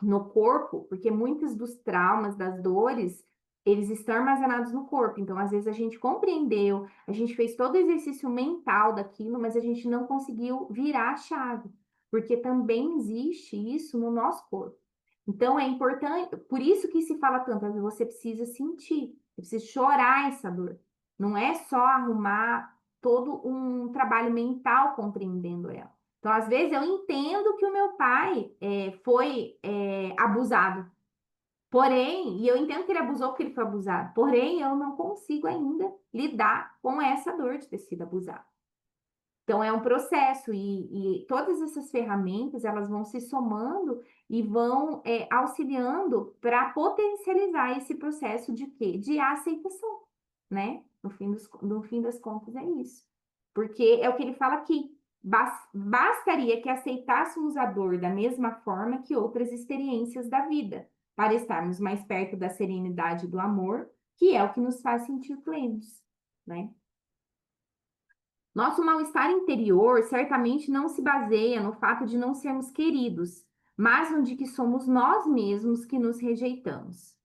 no corpo, porque muitos dos traumas, das dores, eles estão armazenados no corpo. Então, às vezes, a gente compreendeu, a gente fez todo o exercício mental daquilo, mas a gente não conseguiu virar a chave, porque também existe isso no nosso corpo. Então, é importante, por isso que se fala tanto, você precisa sentir, você precisa chorar essa dor. Não é só arrumar todo um trabalho mental compreendendo ela. Então, às vezes, eu entendo que o meu pai foi abusado. Porém, e eu entendo que ele abusou porque ele foi abusado. Porém, eu não consigo ainda lidar com essa dor de ter sido abusado. Então, é um processo e todas essas ferramentas, elas vão se somando e vão auxiliando para potencializar esse processo de quê? De aceitação, né? No fim das contas, é isso. Porque é o que ele fala aqui. Bastaria que aceitássemos a dor da mesma forma que outras experiências da vida, para estarmos mais perto da serenidade do amor, que é o que nos faz sentir plenos, né? Nosso mal-estar interior certamente não se baseia no fato de não sermos queridos, mas no de que somos nós mesmos que nos rejeitamos.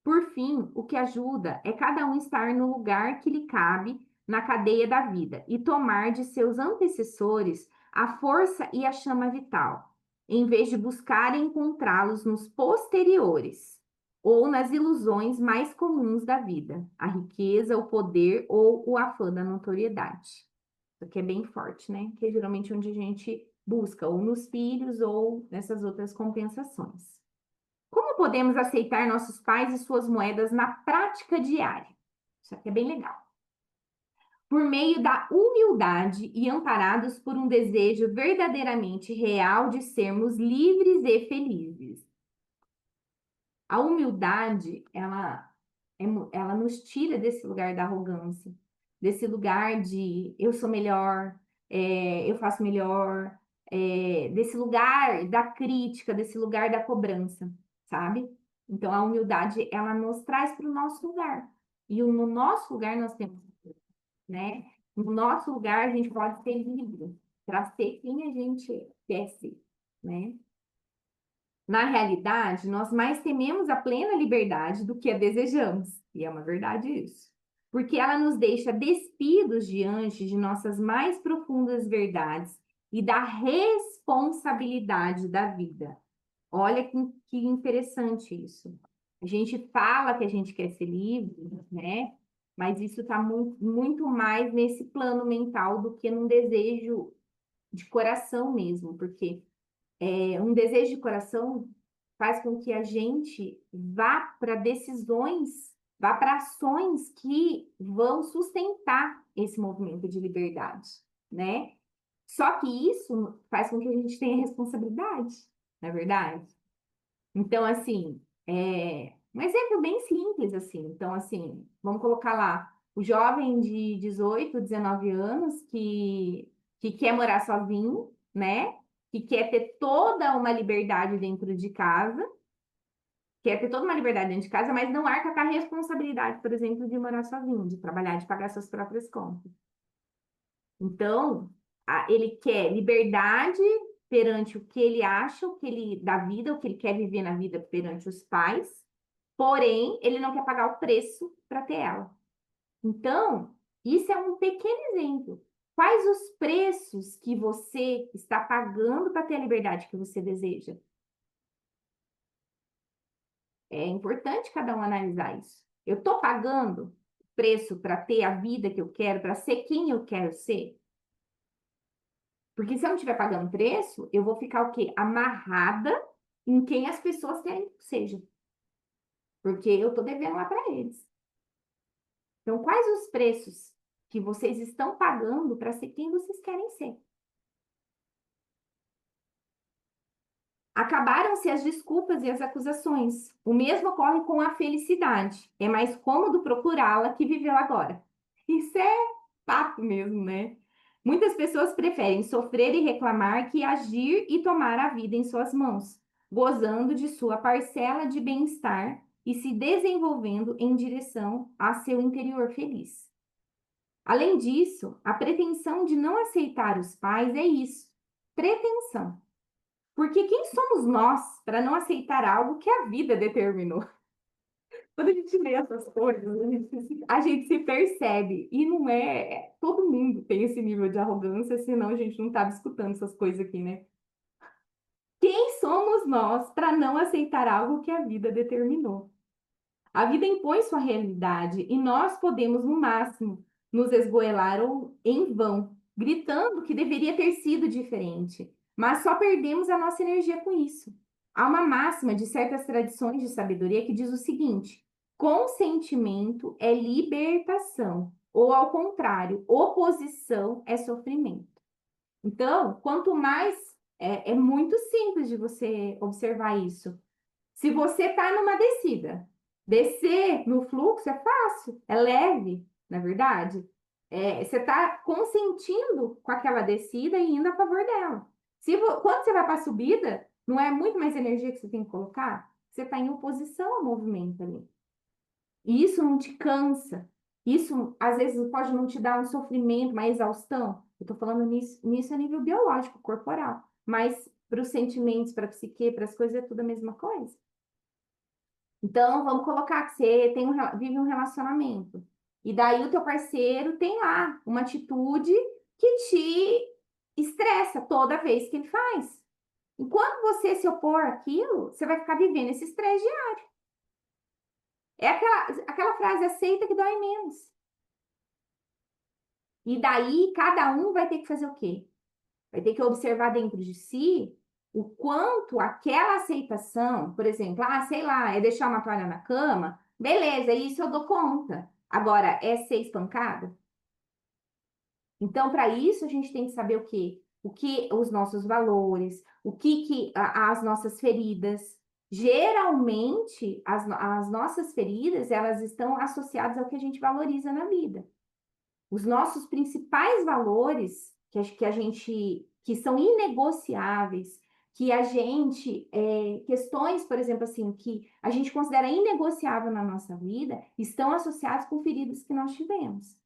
Por fim, o que ajuda é cada um estar no lugar que lhe cabe na cadeia da vida e tomar de seus antecessores a força e a chama vital, em vez de buscar encontrá-los nos posteriores ou nas ilusões mais comuns da vida, a riqueza, o poder ou o afã da notoriedade. Isso aqui é bem forte, né? Que é geralmente onde a gente busca, ou nos filhos, ou nessas outras compensações. Como podemos aceitar nossos pais e suas moedas na prática diária? Isso aqui é bem legal. Por meio da humildade e amparados por um desejo verdadeiramente real de sermos livres e felizes. A humildade, ela nos tira desse lugar da arrogância, desse lugar de eu sou melhor, eu faço melhor, desse lugar da crítica, desse lugar da cobrança, sabe? Então, a humildade, ela nos traz para o nosso lugar. E no nosso lugar nós temos, né? No nosso lugar a gente pode ser livre para ser quem a gente quer ser, né? Na realidade, nós mais tememos a plena liberdade do que a desejamos. E é uma verdade isso. Porque ela nos deixa despidos diante de nossas mais profundas verdades e da responsabilidade da vida. Olha que interessante isso. A gente fala que a gente quer ser livre, né? Mas isso está muito mais nesse plano mental do que num desejo de coração mesmo, porque um desejo de coração faz com que a gente vá para decisões, vá para ações que vão sustentar esse movimento de liberdade, né? Só que isso faz com que a gente tenha responsabilidade, não é verdade? Então, assim, um exemplo bem simples, assim. Então, assim, vamos colocar lá o jovem de 18, 19 anos que quer morar sozinho, né? Que quer ter toda uma liberdade dentro de casa, quer ter toda uma liberdade dentro de casa, mas não arca com a responsabilidade, por exemplo, de morar sozinho, de trabalhar, de pagar suas próprias contas. Então, ele quer liberdade perante o que ele acha, o que ele da vida, o que ele quer viver na vida perante os pais, porém, ele não quer pagar o preço para ter ela. Então, isso é um pequeno exemplo. Quais os preços que você está pagando para ter a liberdade que você deseja? É importante cada um analisar isso. Eu estou pagando preço para ter a vida que eu quero, para ser quem eu quero ser? Porque se eu não estiver pagando preço, eu vou ficar o quê? Amarrada em quem as pessoas querem que seja. Porque eu estou devendo lá para eles. Então, quais os preços que vocês estão pagando para ser quem vocês querem ser? Acabaram-se as desculpas e as acusações. O mesmo ocorre com a felicidade. É mais cômodo procurá-la que vivê-la agora. Isso é fato mesmo, né? Muitas pessoas preferem sofrer e reclamar que agir e tomar a vida em suas mãos, gozando de sua parcela de bem-estar e se desenvolvendo em direção a seu interior feliz. Além disso, a pretensão de não aceitar os pais é isso, pretensão. Porque quem somos nós para não aceitar algo que a vida determinou? Quando a gente lê essas coisas, a gente se percebe. E não é. Todo mundo tem esse nível de arrogância, senão a gente não estava escutando essas coisas aqui, né? Quem somos nós para não aceitar algo que a vida determinou? A vida impõe sua realidade e nós podemos, no máximo, nos esgoelar ou em vão, gritando que deveria ter sido diferente, mas só perdemos a nossa energia com isso. Há uma máxima de certas tradições de sabedoria que diz o seguinte: consentimento é libertação, ou ao contrário, oposição é sofrimento. Então, quanto mais é muito simples de você observar isso. Se você está numa descida, descer no fluxo é fácil, é leve, na verdade. Você está consentindo com aquela descida e indo a favor dela. Quando você vai para a subida, não é muito mais energia que você tem que colocar? Você está em oposição ao movimento ali. E isso não te cansa. Isso, às vezes, pode não te dar um sofrimento, uma exaustão. Eu estou falando nisso a nível biológico, corporal. Mas para os sentimentos, para a psique, para as coisas, é tudo a mesma coisa. Então, vamos colocar que você vive um relacionamento. E daí o teu parceiro tem lá uma atitude que te estressa toda vez que ele faz. Enquanto você se opor àquilo, você vai ficar vivendo esse estresse diário. É aquela frase, aceita que dói menos. E daí, cada um vai ter que fazer o quê? Vai ter que observar dentro de si o quanto aquela aceitação, por exemplo, sei lá, é deixar uma toalha na cama, beleza, isso eu dou conta. Agora, é ser espancada? Então, para isso, a gente tem que saber o quê? O que os nossos valores, as nossas feridas. Geralmente, as nossas feridas, elas estão associadas ao que a gente valoriza na vida. Os nossos principais valores, que são inegociáveis, que a gente, questões, por exemplo, assim, que a gente considera inegociável na nossa vida, estão associados com feridas que nós tivemos.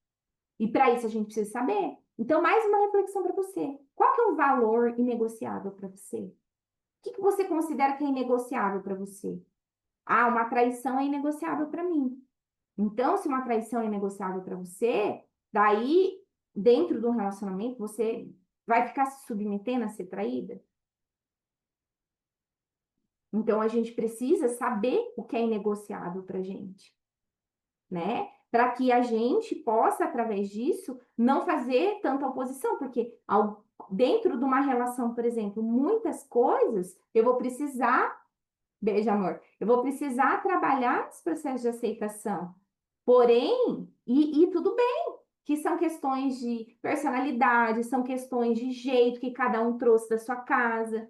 E para isso a gente precisa saber. Então, mais uma reflexão para você. Qual que é um valor inegociável para você? O que você considera que é inegociável para você? Uma traição é inegociável para mim. Então, se uma traição é negociável para você, daí, dentro do relacionamento, você vai ficar se submetendo a ser traída? Então, a gente precisa saber o que é inegociável para a gente, né? Para que a gente possa, através disso, não fazer tanta oposição, porque dentro de uma relação, por exemplo, muitas coisas eu vou precisar, beijo, amor, eu vou precisar trabalhar nos processos de aceitação. Porém, e tudo bem, que são questões de personalidade, são questões de jeito que cada um trouxe da sua casa,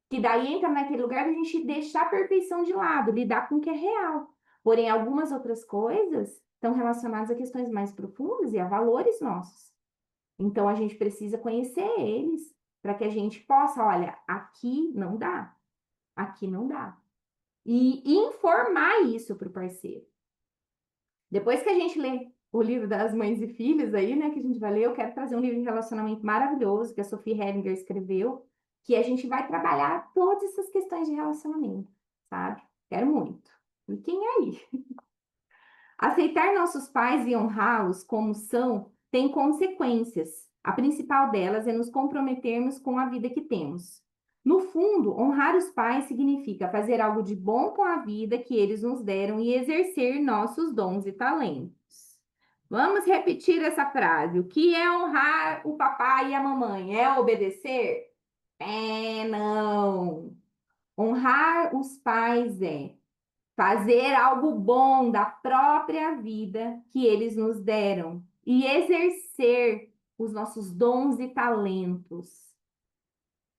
que daí entra naquele lugar de a gente deixar a perfeição de lado, lidar com o que é real. Porém, algumas outras coisas estão relacionadas a questões mais profundas e a valores nossos. Então, a gente precisa conhecer eles para que a gente possa, olha, aqui não dá, aqui não dá. E informar isso para o parceiro. Depois que a gente lê o livro das mães e filhos aí, né, que a gente vai ler, eu quero trazer um livro de relacionamento maravilhoso que a Sophie Hellinger escreveu, que a gente vai trabalhar todas essas questões de relacionamento, sabe? Quero muito. Fiquem aí. Aceitar nossos pais e honrá-los como são tem consequências. A principal delas é nos comprometermos com a vida que temos. No fundo, honrar os pais significa fazer algo de bom com a vida que eles nos deram e exercer nossos dons e talentos. Vamos repetir essa frase. O que é honrar o papai e a mamãe? É obedecer? Não. Honrar os pais é fazer algo bom da própria vida que eles nos deram e exercer os nossos dons e talentos.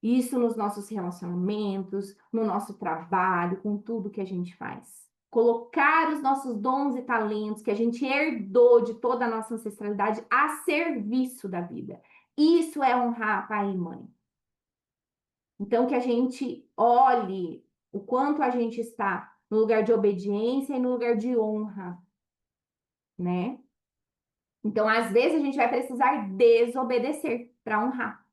Isso nos nossos relacionamentos, no nosso trabalho, com tudo que a gente faz. Colocar os nossos dons e talentos que a gente herdou de toda a nossa ancestralidade a serviço da vida. Isso é honrar pai e mãe. Então, que a gente olhe o quanto a gente está no lugar de obediência e no lugar de honra, né? Então, às vezes, a gente vai precisar desobedecer para honrar.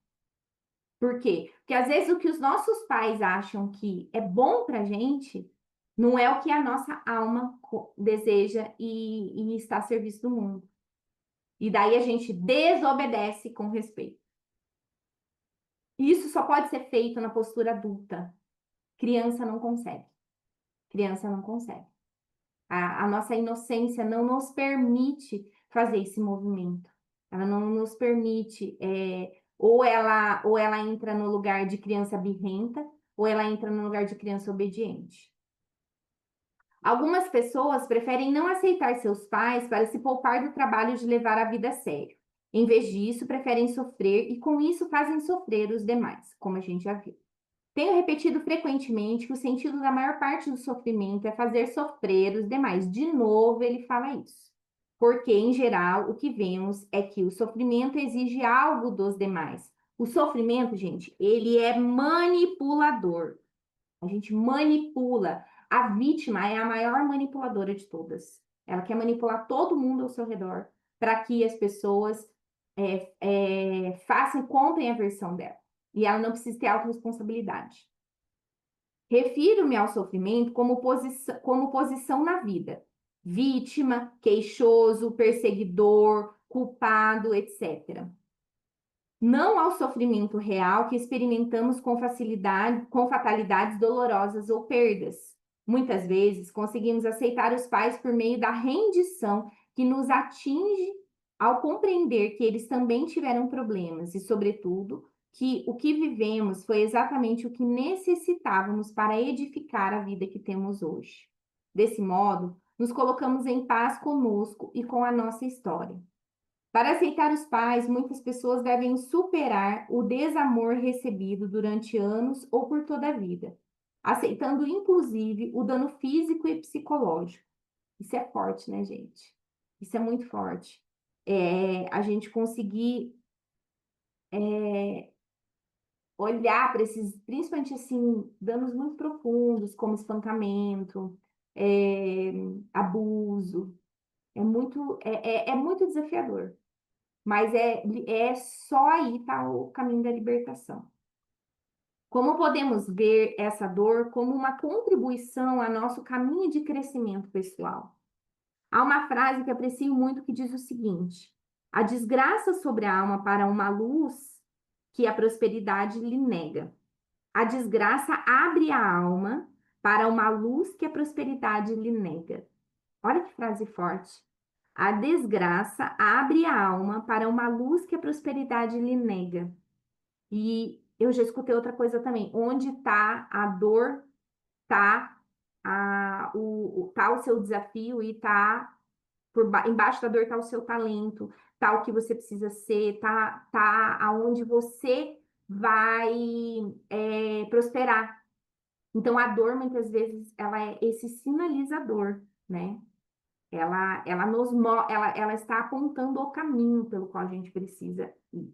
Por quê? Porque às vezes o que os nossos pais acham que é bom para a gente Não é o que a nossa alma deseja e está a serviço do mundo. E daí a gente desobedece com respeito. Isso só pode ser feito na postura adulta. Criança não consegue. Criança não consegue. A nossa inocência não nos permite fazer esse movimento. Ela não nos permite, ou ela entra no lugar de criança birrenta, ou ela entra no lugar de criança obediente. Algumas pessoas preferem não aceitar seus pais para se poupar do trabalho de levar a vida a sério. Em vez disso, preferem sofrer e com isso fazem sofrer os demais, como a gente já viu. Tenho repetido frequentemente que o sentido da maior parte do sofrimento é fazer sofrer os demais. De novo, ele fala isso. Porque, em geral, o que vemos é que o sofrimento exige algo dos demais. O sofrimento, gente, ele é manipulador. A gente manipula. A vítima é a maior manipuladora de todas. Ela quer manipular todo mundo ao seu redor para que as pessoas façam, comprem a versão dela. E ela não precisa ter autorresponsabilidade. Refiro-me ao sofrimento como posição na vida. Vítima, queixoso, perseguidor, culpado, etc. Não ao sofrimento real que experimentamos com facilidade, com fatalidades dolorosas ou perdas. Muitas vezes conseguimos aceitar os pais por meio da rendição que nos atinge ao compreender que eles também tiveram problemas e, sobretudo, que o que vivemos foi exatamente o que necessitávamos para edificar a vida que temos hoje. Desse modo, nos colocamos em paz conosco e com a nossa história. Para aceitar os pais, muitas pessoas devem superar o desamor recebido durante anos ou por toda a vida, aceitando inclusive o dano físico e psicológico. Isso é forte, né, gente? Isso é muito forte. A gente conseguir olhar para esses, principalmente assim, danos muito profundos, como espancamento, é, abuso, é muito desafiador. Mas é só aí tá o caminho da libertação. Como podemos ver essa dor como uma contribuição ao nosso caminho de crescimento pessoal? Há uma frase que aprecio muito que diz o seguinte: a desgraça sobre a alma para uma luz que a prosperidade lhe nega. A desgraça abre a alma para uma luz que a prosperidade lhe nega. Olha que frase forte. A desgraça abre a alma para uma luz que a prosperidade lhe nega. E eu já escutei outra coisa também. Onde está a dor, está tá o seu desafio e tá embaixo da dor está o seu talento, tá o que você precisa ser, tá aonde você vai prosperar. Então a dor muitas vezes ela é esse sinalizador, né? Ela está apontando o caminho pelo qual a gente precisa ir.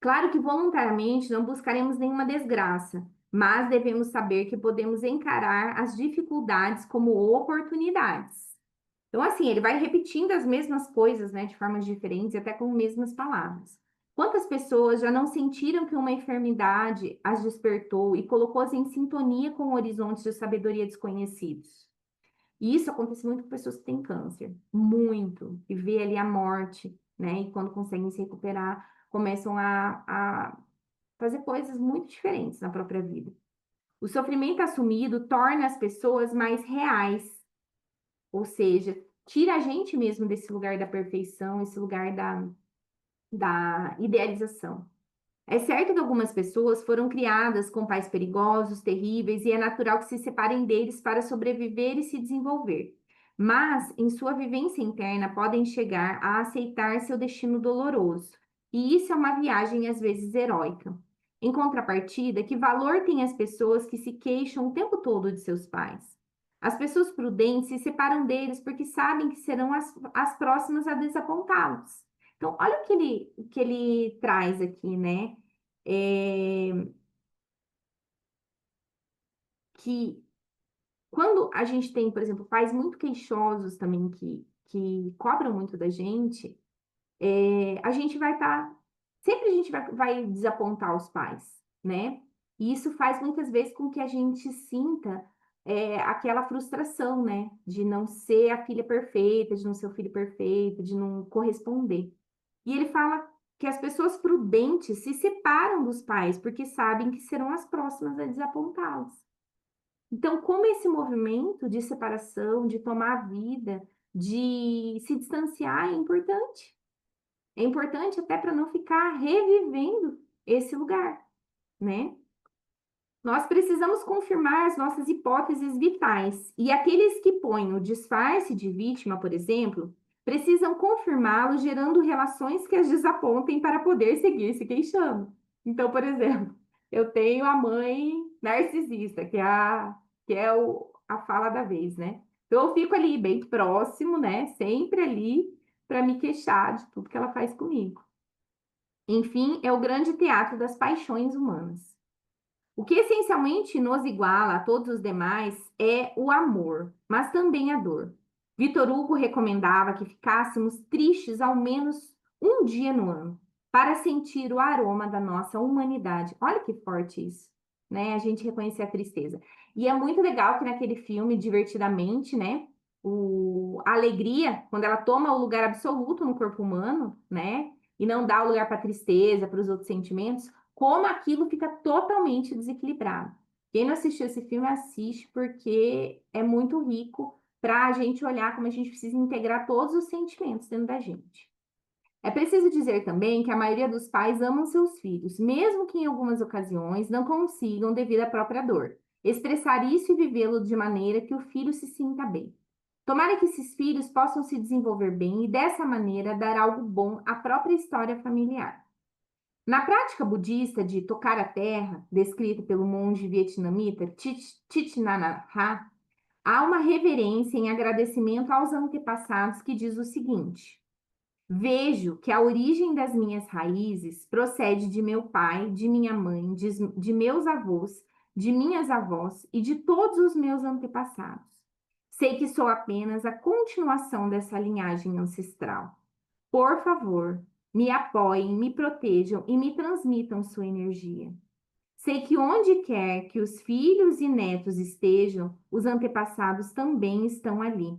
Claro que voluntariamente não buscaremos nenhuma desgraça, mas devemos saber que podemos encarar as dificuldades como oportunidades. Então, assim, ele vai repetindo as mesmas coisas, né, de formas diferentes, até com as mesmas palavras. Quantas pessoas já não sentiram que uma enfermidade as despertou e colocou-as em sintonia com horizontes de sabedoria desconhecidos? E isso acontece muito com pessoas que têm câncer, muito, e vê ali a morte, né? E quando conseguem se recuperar, começam a fazer coisas muito diferentes na própria vida. O sofrimento assumido torna as pessoas mais reais, ou seja, tira a gente mesmo desse lugar da perfeição, esse lugar da idealização. É certo que algumas pessoas foram criadas com pais perigosos, terríveis, e é natural que se separem deles para sobreviver e se desenvolver. Mas, em sua vivência interna, podem chegar a aceitar seu destino doloroso. E isso é uma viagem, às vezes, heróica. Em contrapartida, que valor têm as pessoas que se queixam o tempo todo de seus pais? As pessoas prudentes se separam deles porque sabem que serão as próximas a desapontá-los. Então, olha o que ele traz aqui, né? É, que quando a gente tem, por exemplo, pais muito queixosos também que cobram muito da gente, a gente vai estar. Sempre a gente vai desapontar os pais, né? E isso faz muitas vezes com que a gente sinta aquela frustração, né? De não ser a filha perfeita, de não ser o filho perfeito, de não corresponder. E ele fala que as pessoas prudentes se separam dos pais porque sabem que serão as próximas a desapontá-los. Então, como esse movimento de separação, de tomar a vida, de se distanciar é importante. É importante até para não ficar revivendo esse lugar, né? Nós precisamos confirmar as nossas hipóteses vitais, e aqueles que põem o disfarce de vítima, por exemplo, precisam confirmá-lo gerando relações que as desapontem para poder seguir se queixando. Então, por exemplo, eu tenho a mãe narcisista, que é a fala da vez, né? Então, eu fico ali bem próximo, né? Sempre ali para me queixar de tudo que ela faz comigo. Enfim, é o grande teatro das paixões humanas. O que essencialmente nos iguala a todos os demais é o amor, mas também a dor. Vitor Hugo recomendava que ficássemos tristes ao menos um dia no ano, para sentir o aroma da nossa humanidade. Olha que forte isso, né? A gente reconhecer a tristeza. E é muito legal que naquele filme, Divertidamente, né? A alegria, quando ela toma o lugar absoluto no corpo humano, né? E não dá o lugar para a tristeza, para os outros sentimentos, como aquilo fica totalmente desequilibrado. Quem não assistiu esse filme, assiste, porque é muito rico para a gente olhar como a gente precisa integrar todos os sentimentos dentro da gente. É preciso dizer também que a maioria dos pais amam seus filhos, mesmo que em algumas ocasiões não consigam, devido à própria dor, expressar isso e vivê-lo de maneira que o filho se sinta bem. Tomara que esses filhos possam se desenvolver bem e, dessa maneira, dar algo bom à própria história familiar. Na prática budista de tocar a terra, descrita pelo monge vietnamita Thich Nhat Hanh, há uma reverência em agradecimento aos antepassados que diz o seguinte: vejo que a origem das minhas raízes procede de meu pai, de minha mãe, de meus avós, de minhas avós e de todos os meus antepassados. Sei que sou apenas a continuação dessa linhagem ancestral. Por favor, me apoiem, me protejam e me transmitam sua energia. Sei que onde quer que os filhos e netos estejam, os antepassados também estão ali.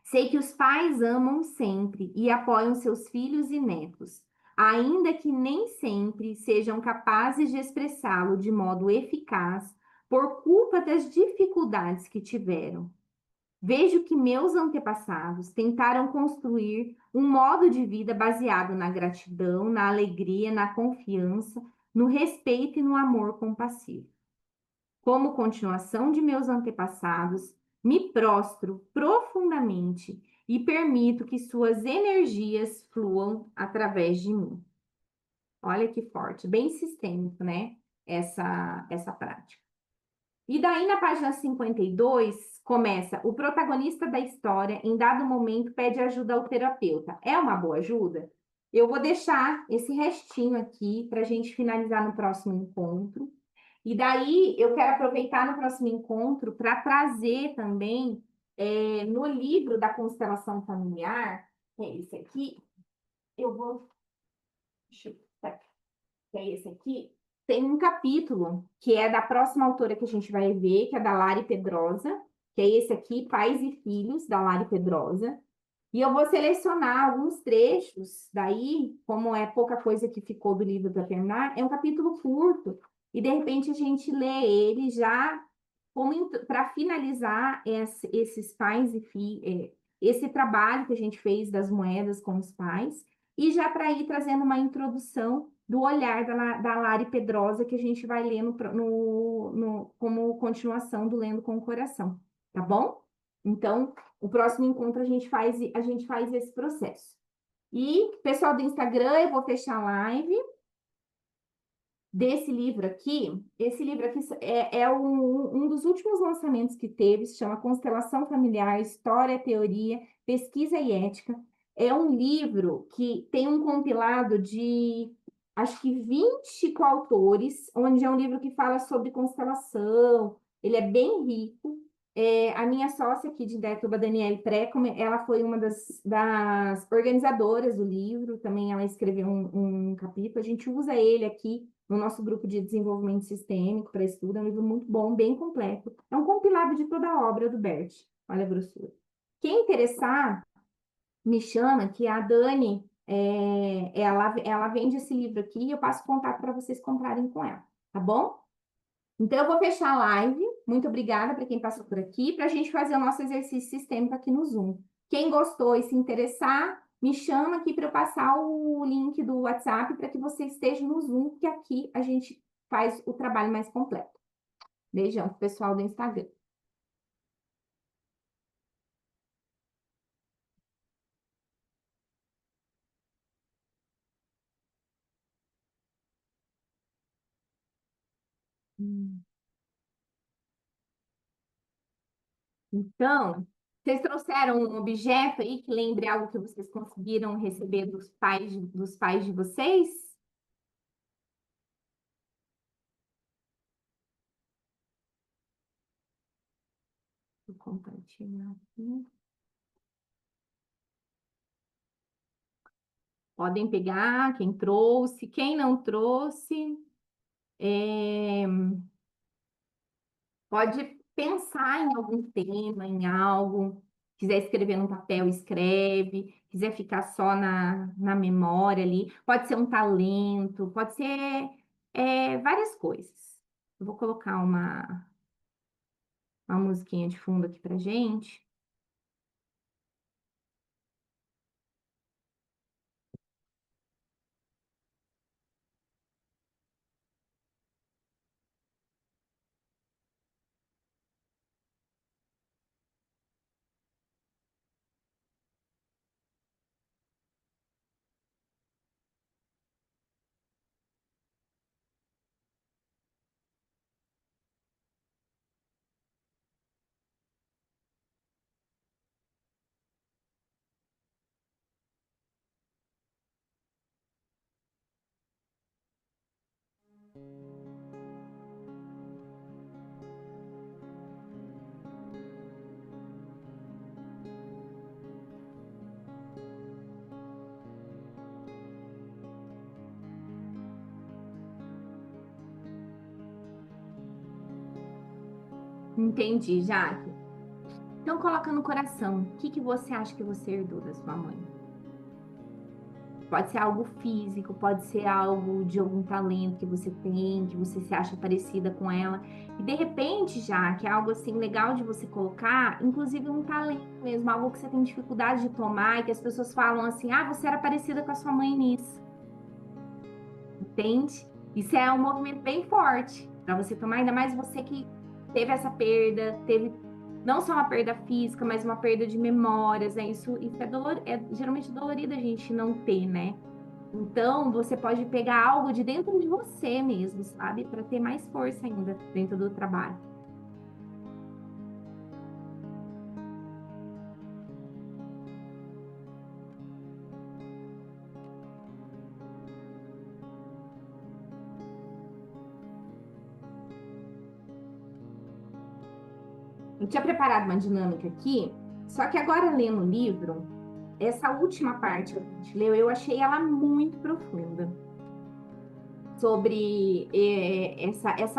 Sei que os pais amam sempre e apoiam seus filhos e netos, ainda que nem sempre sejam capazes de expressá-lo de modo eficaz por culpa das dificuldades que tiveram. Vejo que meus antepassados tentaram construir um modo de vida baseado na gratidão, na alegria, na confiança, no respeito e no amor compassivo. Como continuação de meus antepassados, me prostro profundamente e permito que suas energias fluam através de mim. Olha que forte, bem sistêmico, né? Essa prática. E daí, na página 52, começa: o protagonista da história, em dado momento, pede ajuda ao terapeuta. É uma boa ajuda? Eu vou deixar esse restinho aqui para a gente finalizar no próximo encontro. E daí, eu quero aproveitar no próximo encontro para trazer também, no livro da constelação familiar, que é esse aqui, eu vou. Deixa eu, tá, que é esse aqui, tem um capítulo que é da próxima autora que a gente vai ver, que é da Lari Pedrosa, que é esse aqui, Pais e Filhos, da Lari Pedrosa. E eu vou selecionar alguns trechos, daí, como é pouca coisa que ficou do livro para terminar, é um capítulo curto, e de repente a gente lê ele já para finalizar esses pais e filhos, esse trabalho que a gente fez das moedas com os pais, e já para ir trazendo uma introdução do olhar da Lari Pedrosa, que a gente vai ler como continuação do Lendo com o Coração, tá bom? Então, o próximo encontro a gente faz esse processo. E, pessoal do Instagram, eu vou fechar a live desse livro aqui. Esse livro aqui é um dos últimos lançamentos que teve, se chama Constelação Familiar, História, Teoria, Pesquisa e Ética. É um livro que tem um compilado de, acho que 20 coautores, onde é um livro que fala sobre constelação, ele é bem rico. a minha sócia aqui de Indaiatuba, Daniele Preco, ela foi uma das organizadoras do livro, também ela escreveu um capítulo. A gente usa ele aqui no nosso grupo de desenvolvimento sistêmico para estudo. É um livro muito bom, bem completo. É um compilado de toda a obra do Bert. Olha a grossura. Quem interessar, me chama, que a Dani, ela vende esse livro aqui e eu passo contato para vocês comprarem com ela, tá bom? Então, eu vou fechar a live. Muito obrigada para quem passou por aqui, para a gente fazer o nosso exercício sistêmico aqui no Zoom. Quem gostou e se interessar, me chama aqui para eu passar o link do WhatsApp para que você esteja no Zoom, que aqui a gente faz o trabalho mais completo. Beijão pro pessoal do Instagram. Hum. Então, vocês trouxeram um objeto aí que lembre algo que vocês conseguiram receber dos pais de vocês? Vou compartilhar aqui. Podem pegar quem trouxe, quem não trouxe, é, pode pensar em algum tema, em algo. Quiser escrever num papel, escreve. Quiser ficar só na memória ali. Pode ser um talento, pode ser várias coisas. Eu vou colocar uma musiquinha de fundo aqui pra gente. Entendi, Jaque. Então coloca no coração. O que que você acha que você herdou da sua mãe? Pode ser algo físico, pode ser algo de algum talento que você tem, que você se acha parecida com ela. E de repente, já que é algo assim legal de você colocar, inclusive um talento mesmo, algo que você tem dificuldade de tomar e que as pessoas falam assim: ah, você era parecida com a sua mãe nisso. Entende? Isso é um movimento bem forte para você tomar, ainda mais você que teve essa perda, teve não só uma perda física, mas uma perda de memórias, né? Isso é geralmente dolorido a gente não ter, né? Então, você pode pegar algo de dentro de você mesmo, sabe? Para ter mais força ainda dentro do trabalho. Eu tinha preparado uma dinâmica aqui, só que agora lendo o livro, essa última parte que a gente leu, eu achei ela muito profunda. Sobre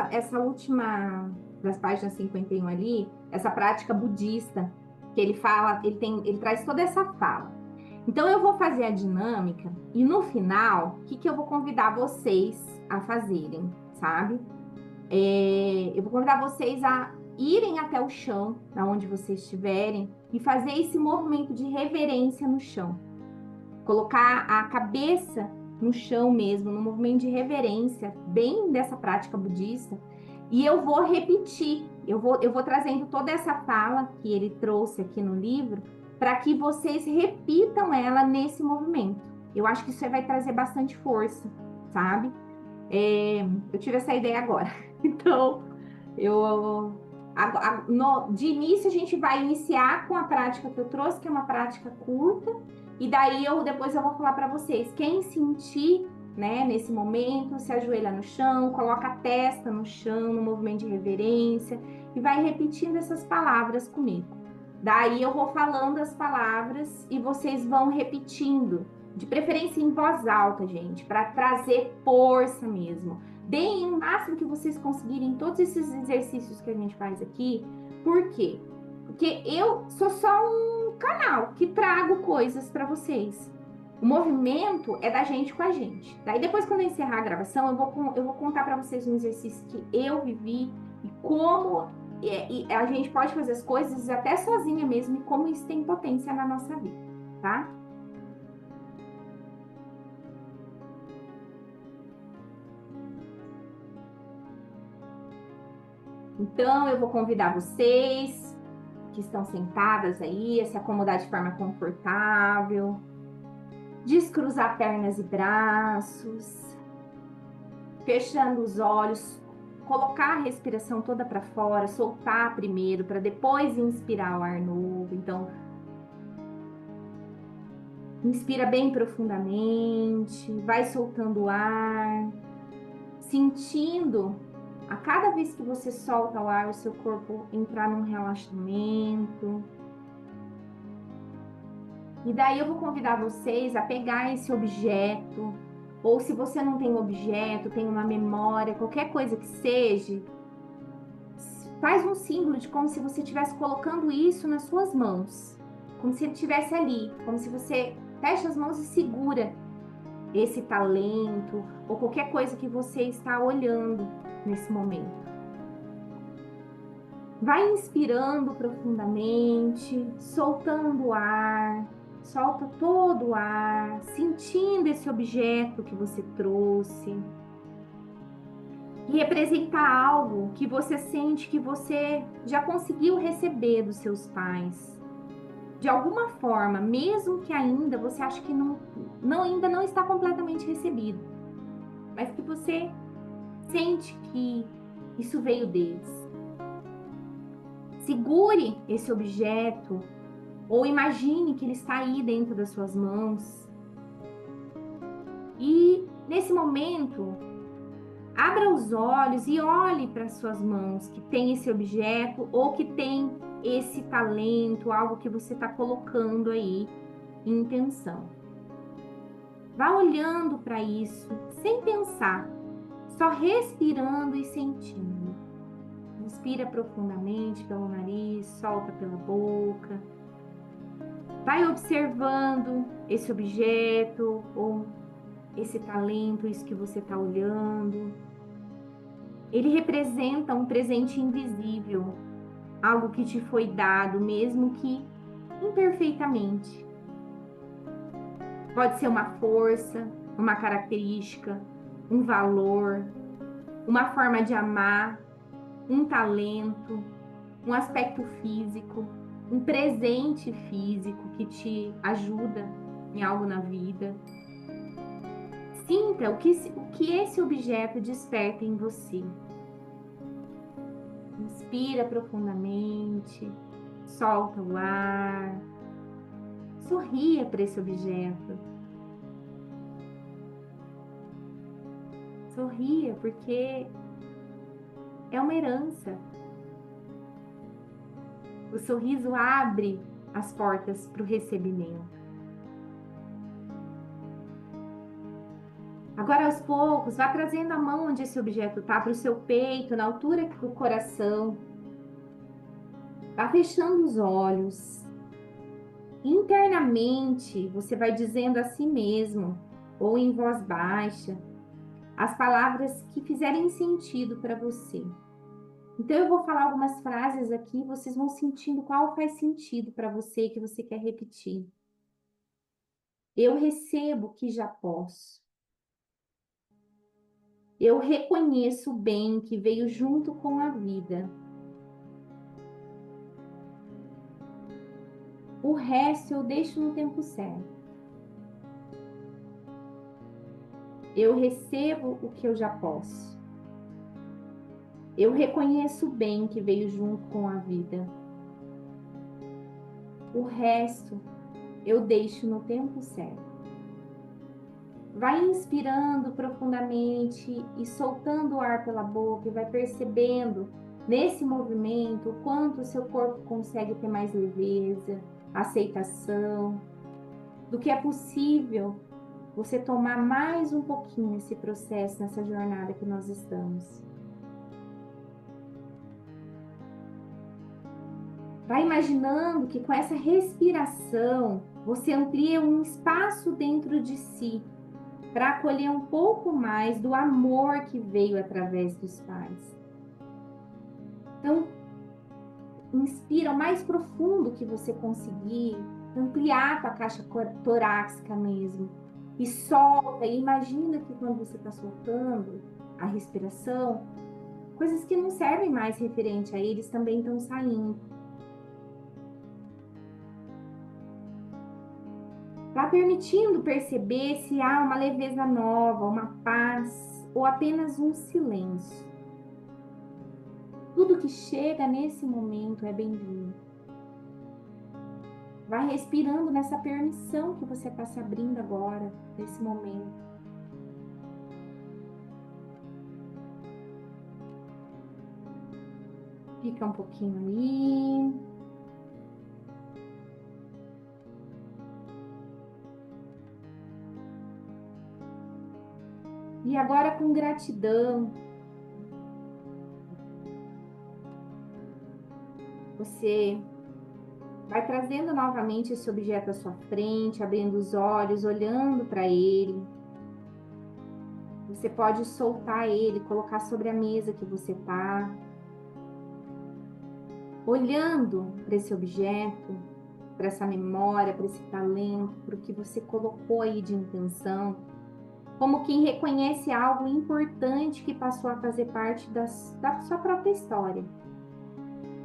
essa última das páginas 51 ali, essa prática budista, que ele fala, ele traz toda essa fala. Então eu vou fazer a dinâmica e no final, o que que eu vou convidar vocês a fazerem, sabe? Eu vou convidar vocês a irem até o chão, da onde vocês estiverem, e fazer esse movimento de reverência no chão. Colocar a cabeça no chão mesmo, no movimento de reverência, bem dessa prática budista. E eu vou repetir, eu vou trazendo toda essa fala que ele trouxe aqui no livro, para que vocês repitam ela nesse movimento. Eu acho que isso vai trazer bastante força, sabe? Eu tive essa ideia agora. Então, de início a gente vai iniciar com a prática que eu trouxe, que é uma prática curta, e daí depois eu vou falar para vocês. Quem sentir né? Nesse momento, se ajoelha no chão, coloca a testa no chão, no movimento de reverência, e vai repetindo essas palavras comigo. Daí eu vou falando as palavras e vocês vão repetindo, de preferência em voz alta, gente, para trazer força mesmo. Deem o máximo que vocês conseguirem em todos esses exercícios que a gente faz aqui. Por quê? Porque eu sou só um canal que trago coisas para vocês. O movimento é da gente com a gente. Daí depois, quando eu encerrar a gravação, eu vou contar para vocês um exercício que eu vivi e como e a gente pode fazer as coisas até sozinha mesmo e como isso tem potência na nossa vida, tá? Então, eu vou convidar vocês que estão sentadas aí a se acomodar de forma confortável, descruzar pernas e braços, fechando os olhos, colocar a respiração toda para fora, soltar primeiro, para depois inspirar o ar novo. Então, inspira bem profundamente, vai soltando o ar, sentindo a cada vez que você solta o ar, o seu corpo entrar num relaxamento. E daí eu vou convidar vocês a pegar esse objeto, ou se você não tem objeto, tem uma memória, qualquer coisa que seja, faz um símbolo de como se você estivesse colocando isso nas suas mãos, como se ele estivesse ali, como se você fecha as mãos e segura esse talento ou qualquer coisa que você está olhando nesse momento. Vai inspirando profundamente, soltando o ar, solta todo o ar, sentindo esse objeto que você trouxe. E representa algo que você sente que você já conseguiu receber dos seus pais. De alguma forma, mesmo que ainda você ache que ainda não está completamente recebido, mas que você sente que isso veio deles. Segure esse objeto ou imagine que ele está aí dentro das suas mãos. E nesse momento, abra os olhos e olhe para as suas mãos que tem esse objeto ou que tem esse talento, algo que você está colocando aí em intenção. Vá olhando para isso sem pensar, só respirando e sentindo. Inspira profundamente pelo nariz, solta pela boca. Vai observando esse objeto ou esse talento, isso que você está olhando. Ele representa um presente invisível, algo que te foi dado, mesmo que imperfeitamente. Pode ser uma força, uma característica, um valor, uma forma de amar, um talento, um aspecto físico, um presente físico que te ajuda em algo na vida. Sinta o que esse objeto desperta em você. Inspira profundamente, solta o ar, sorria para esse objeto. Sorria porque é uma herança. O sorriso abre as portas para o recebimento. Agora, aos poucos, vá trazendo a mão onde esse objeto está, para o seu peito, na altura do coração. Vá fechando os olhos. Internamente, você vai dizendo a si mesmo, ou em voz baixa, as palavras que fizerem sentido para você. Então, eu vou falar algumas frases aqui, vocês vão sentindo qual faz sentido para você, que você quer repetir. Eu recebo o que já posso. Eu reconheço o bem que veio junto com a vida. O resto eu deixo no tempo certo. Eu recebo o que eu já posso. Eu reconheço o bem que veio junto com a vida. O resto eu deixo no tempo certo. Vai inspirando profundamente e soltando o ar pela boca e vai percebendo nesse movimento o quanto o seu corpo consegue ter mais leveza, aceitação, do que é possível você tomar mais um pouquinho esse processo nessa jornada que nós estamos. Vai imaginando que com essa respiração você amplia um espaço dentro de si para acolher um pouco mais do amor que veio através dos pais. Então, inspira o mais profundo que você conseguir, ampliar a tua caixa torácica mesmo. E solta, e imagina que quando você está soltando a respiração, coisas que não servem mais referente a eles também estão saindo. Vá permitindo perceber se há uma leveza nova, uma paz ou apenas um silêncio. Tudo que chega nesse momento é bem-vindo. Vai respirando nessa permissão que você está se abrindo agora, nesse momento. Fica um pouquinho aí. E agora, com gratidão, você vai trazendo novamente esse objeto à sua frente, abrindo os olhos, olhando para ele. Você pode soltar ele, colocar sobre a mesa que você está. Olhando para esse objeto, para essa memória, para esse talento, para o que você colocou aí de intenção, como quem reconhece algo importante que passou a fazer parte da sua própria história.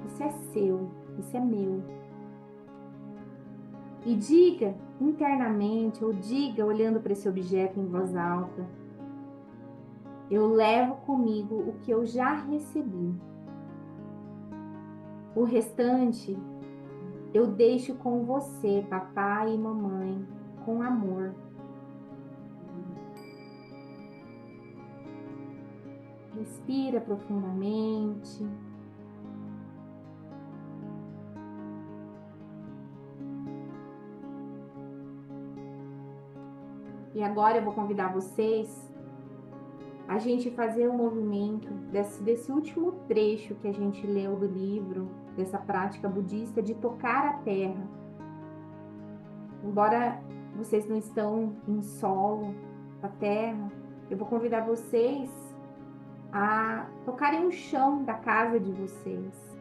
Isso é seu, isso é meu. E diga internamente, ou diga olhando para esse objeto em voz alta: eu levo comigo o que eu já recebi. O restante eu deixo com você, papai e mamãe, com amor. Respira profundamente. E agora eu vou convidar vocês a gente fazer um movimento desse último trecho que a gente leu do livro, dessa prática budista de tocar a terra. Embora vocês não estão em solo da terra, eu vou convidar vocês a tocarem o chão da casa de vocês,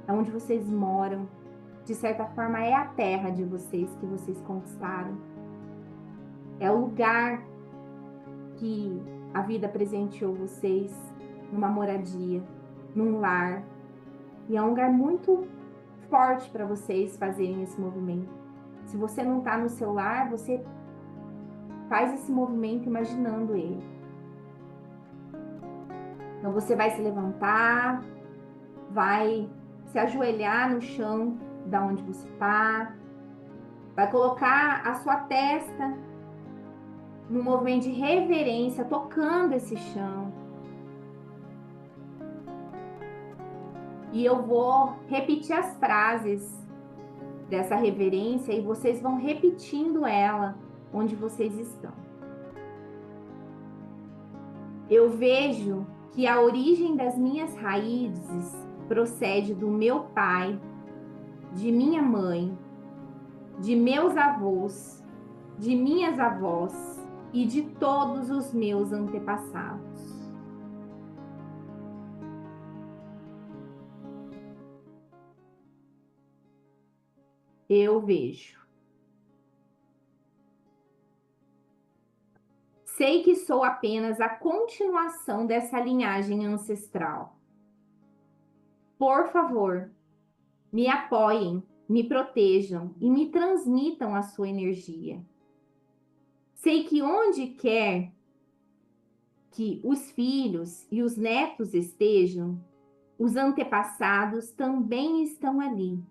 onde vocês moram. De certa forma, é a terra de vocês que vocês conquistaram. É o lugar que a vida presenteou vocês numa moradia, num lar. E é um lugar muito forte para vocês fazerem esse movimento. Se você não está no seu lar, você faz esse movimento imaginando ele. Então você vai se levantar, vai se ajoelhar no chão da onde você está, vai colocar a sua testa no movimento de reverência, tocando esse chão. E eu vou repetir as frases dessa reverência e vocês vão repetindo ela onde vocês estão. Eu vejo que a origem das minhas raízes procede do meu pai, de minha mãe, de meus avós, de minhas avós e de todos os meus antepassados. Eu vejo. Sei que sou apenas a continuação dessa linhagem ancestral. Por favor, me apoiem, me protejam e me transmitam a sua energia. Sei que onde quer que os filhos e os netos estejam, os antepassados também estão ali.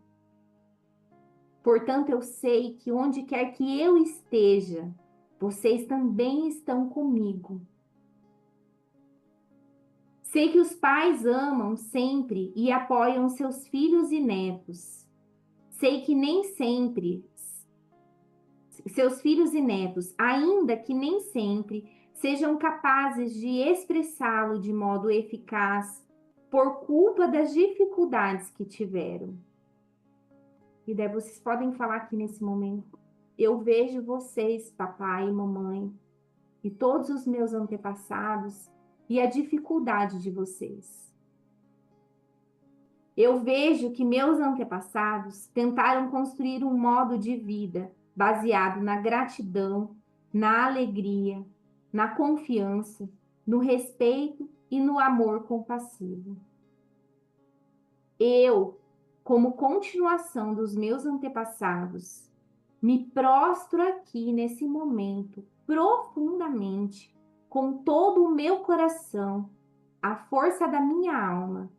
Portanto, eu sei que onde quer que eu esteja, vocês também estão comigo. Sei que os pais amam sempre e apoiam seus filhos e netos. Sei que nem sempre seus filhos e netos, ainda que nem sempre, sejam capazes de expressá-lo de modo eficaz por culpa das dificuldades que tiveram. E daí vocês podem falar aqui nesse momento: eu vejo vocês, papai e mamãe, e todos os meus antepassados, e a dificuldade de vocês. Eu vejo que meus antepassados tentaram construir um modo de vida baseado na gratidão, na alegria, na confiança, no respeito e no amor compassivo. Eu, como continuação dos meus antepassados, me prostro aqui nesse momento profundamente, com todo o meu coração, a força da minha alma,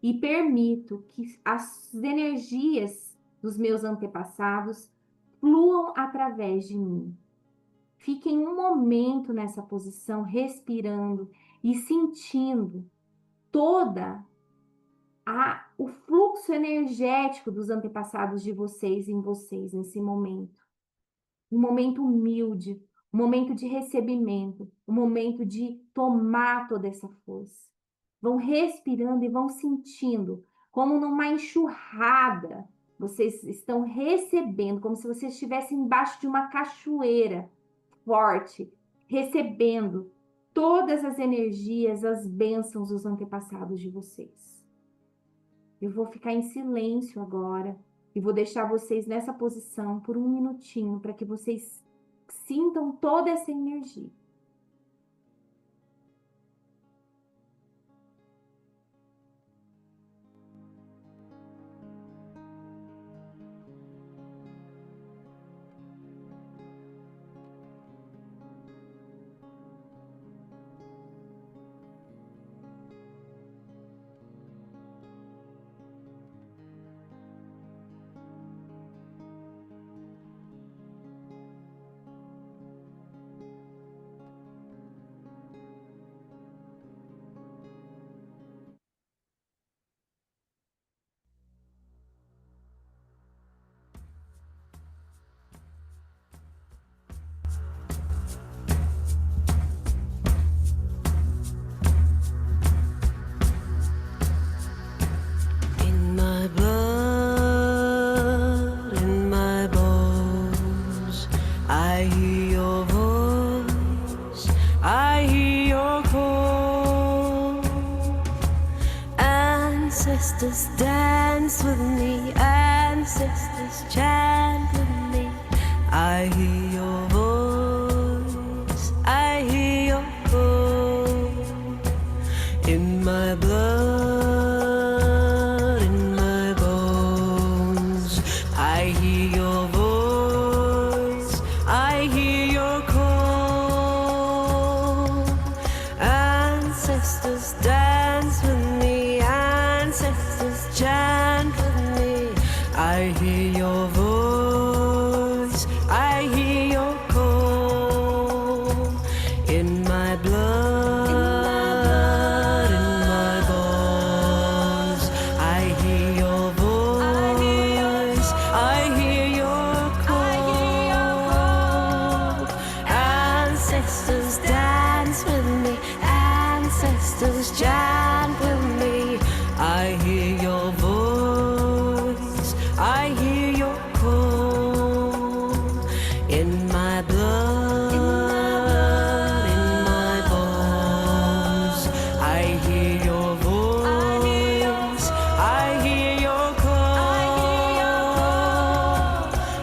e permito que as energias dos meus antepassados fluam através de mim. Fiquem um momento nessa posição, respirando e sentindo o fluxo energético dos antepassados de vocês em vocês nesse momento. Um momento humilde, um momento de recebimento, um momento de tomar toda essa força. Vão respirando e vão sentindo como numa enxurrada. Vocês estão recebendo, como se vocês estivessem embaixo de uma cachoeira forte, recebendo todas as energias, as bênçãos dos antepassados de vocês. Eu vou ficar em silêncio agora e vou deixar vocês nessa posição por um minutinho para que vocês sintam toda essa energia. Ancestors dance with me, ancestors chant with me. I hear your voice, I hear your call. In my blood, in my bones, I hear your voice, I hear your call. Ancestors dance with me, ancestors chant with me. I hear your voice, I hear your call. In my blood, in my bones, I hear your voice, I hear your call. Ancestors dance with me, ancestors chant with me. I hear your voice, I hear your call. In my blood, in my bones, I hear your voice, I hear your call.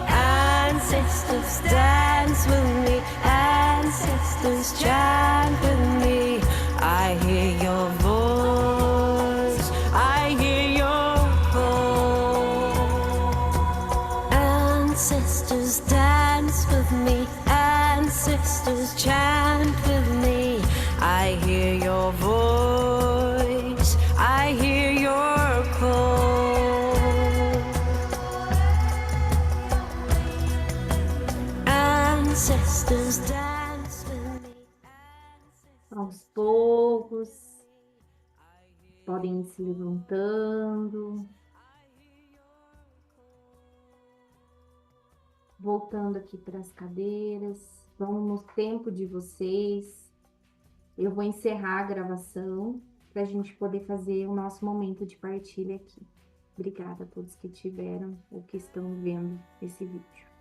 Ancestors dance with me, ancestors chant with me. I hear your voice, Aos poucos, podem ir se levantando, voltando aqui para as cadeiras. Vamos no tempo de vocês. Eu vou encerrar a gravação para a gente poder fazer o nosso momento de partilha aqui. Obrigada a todos que tiveram ou que estão vendo esse vídeo.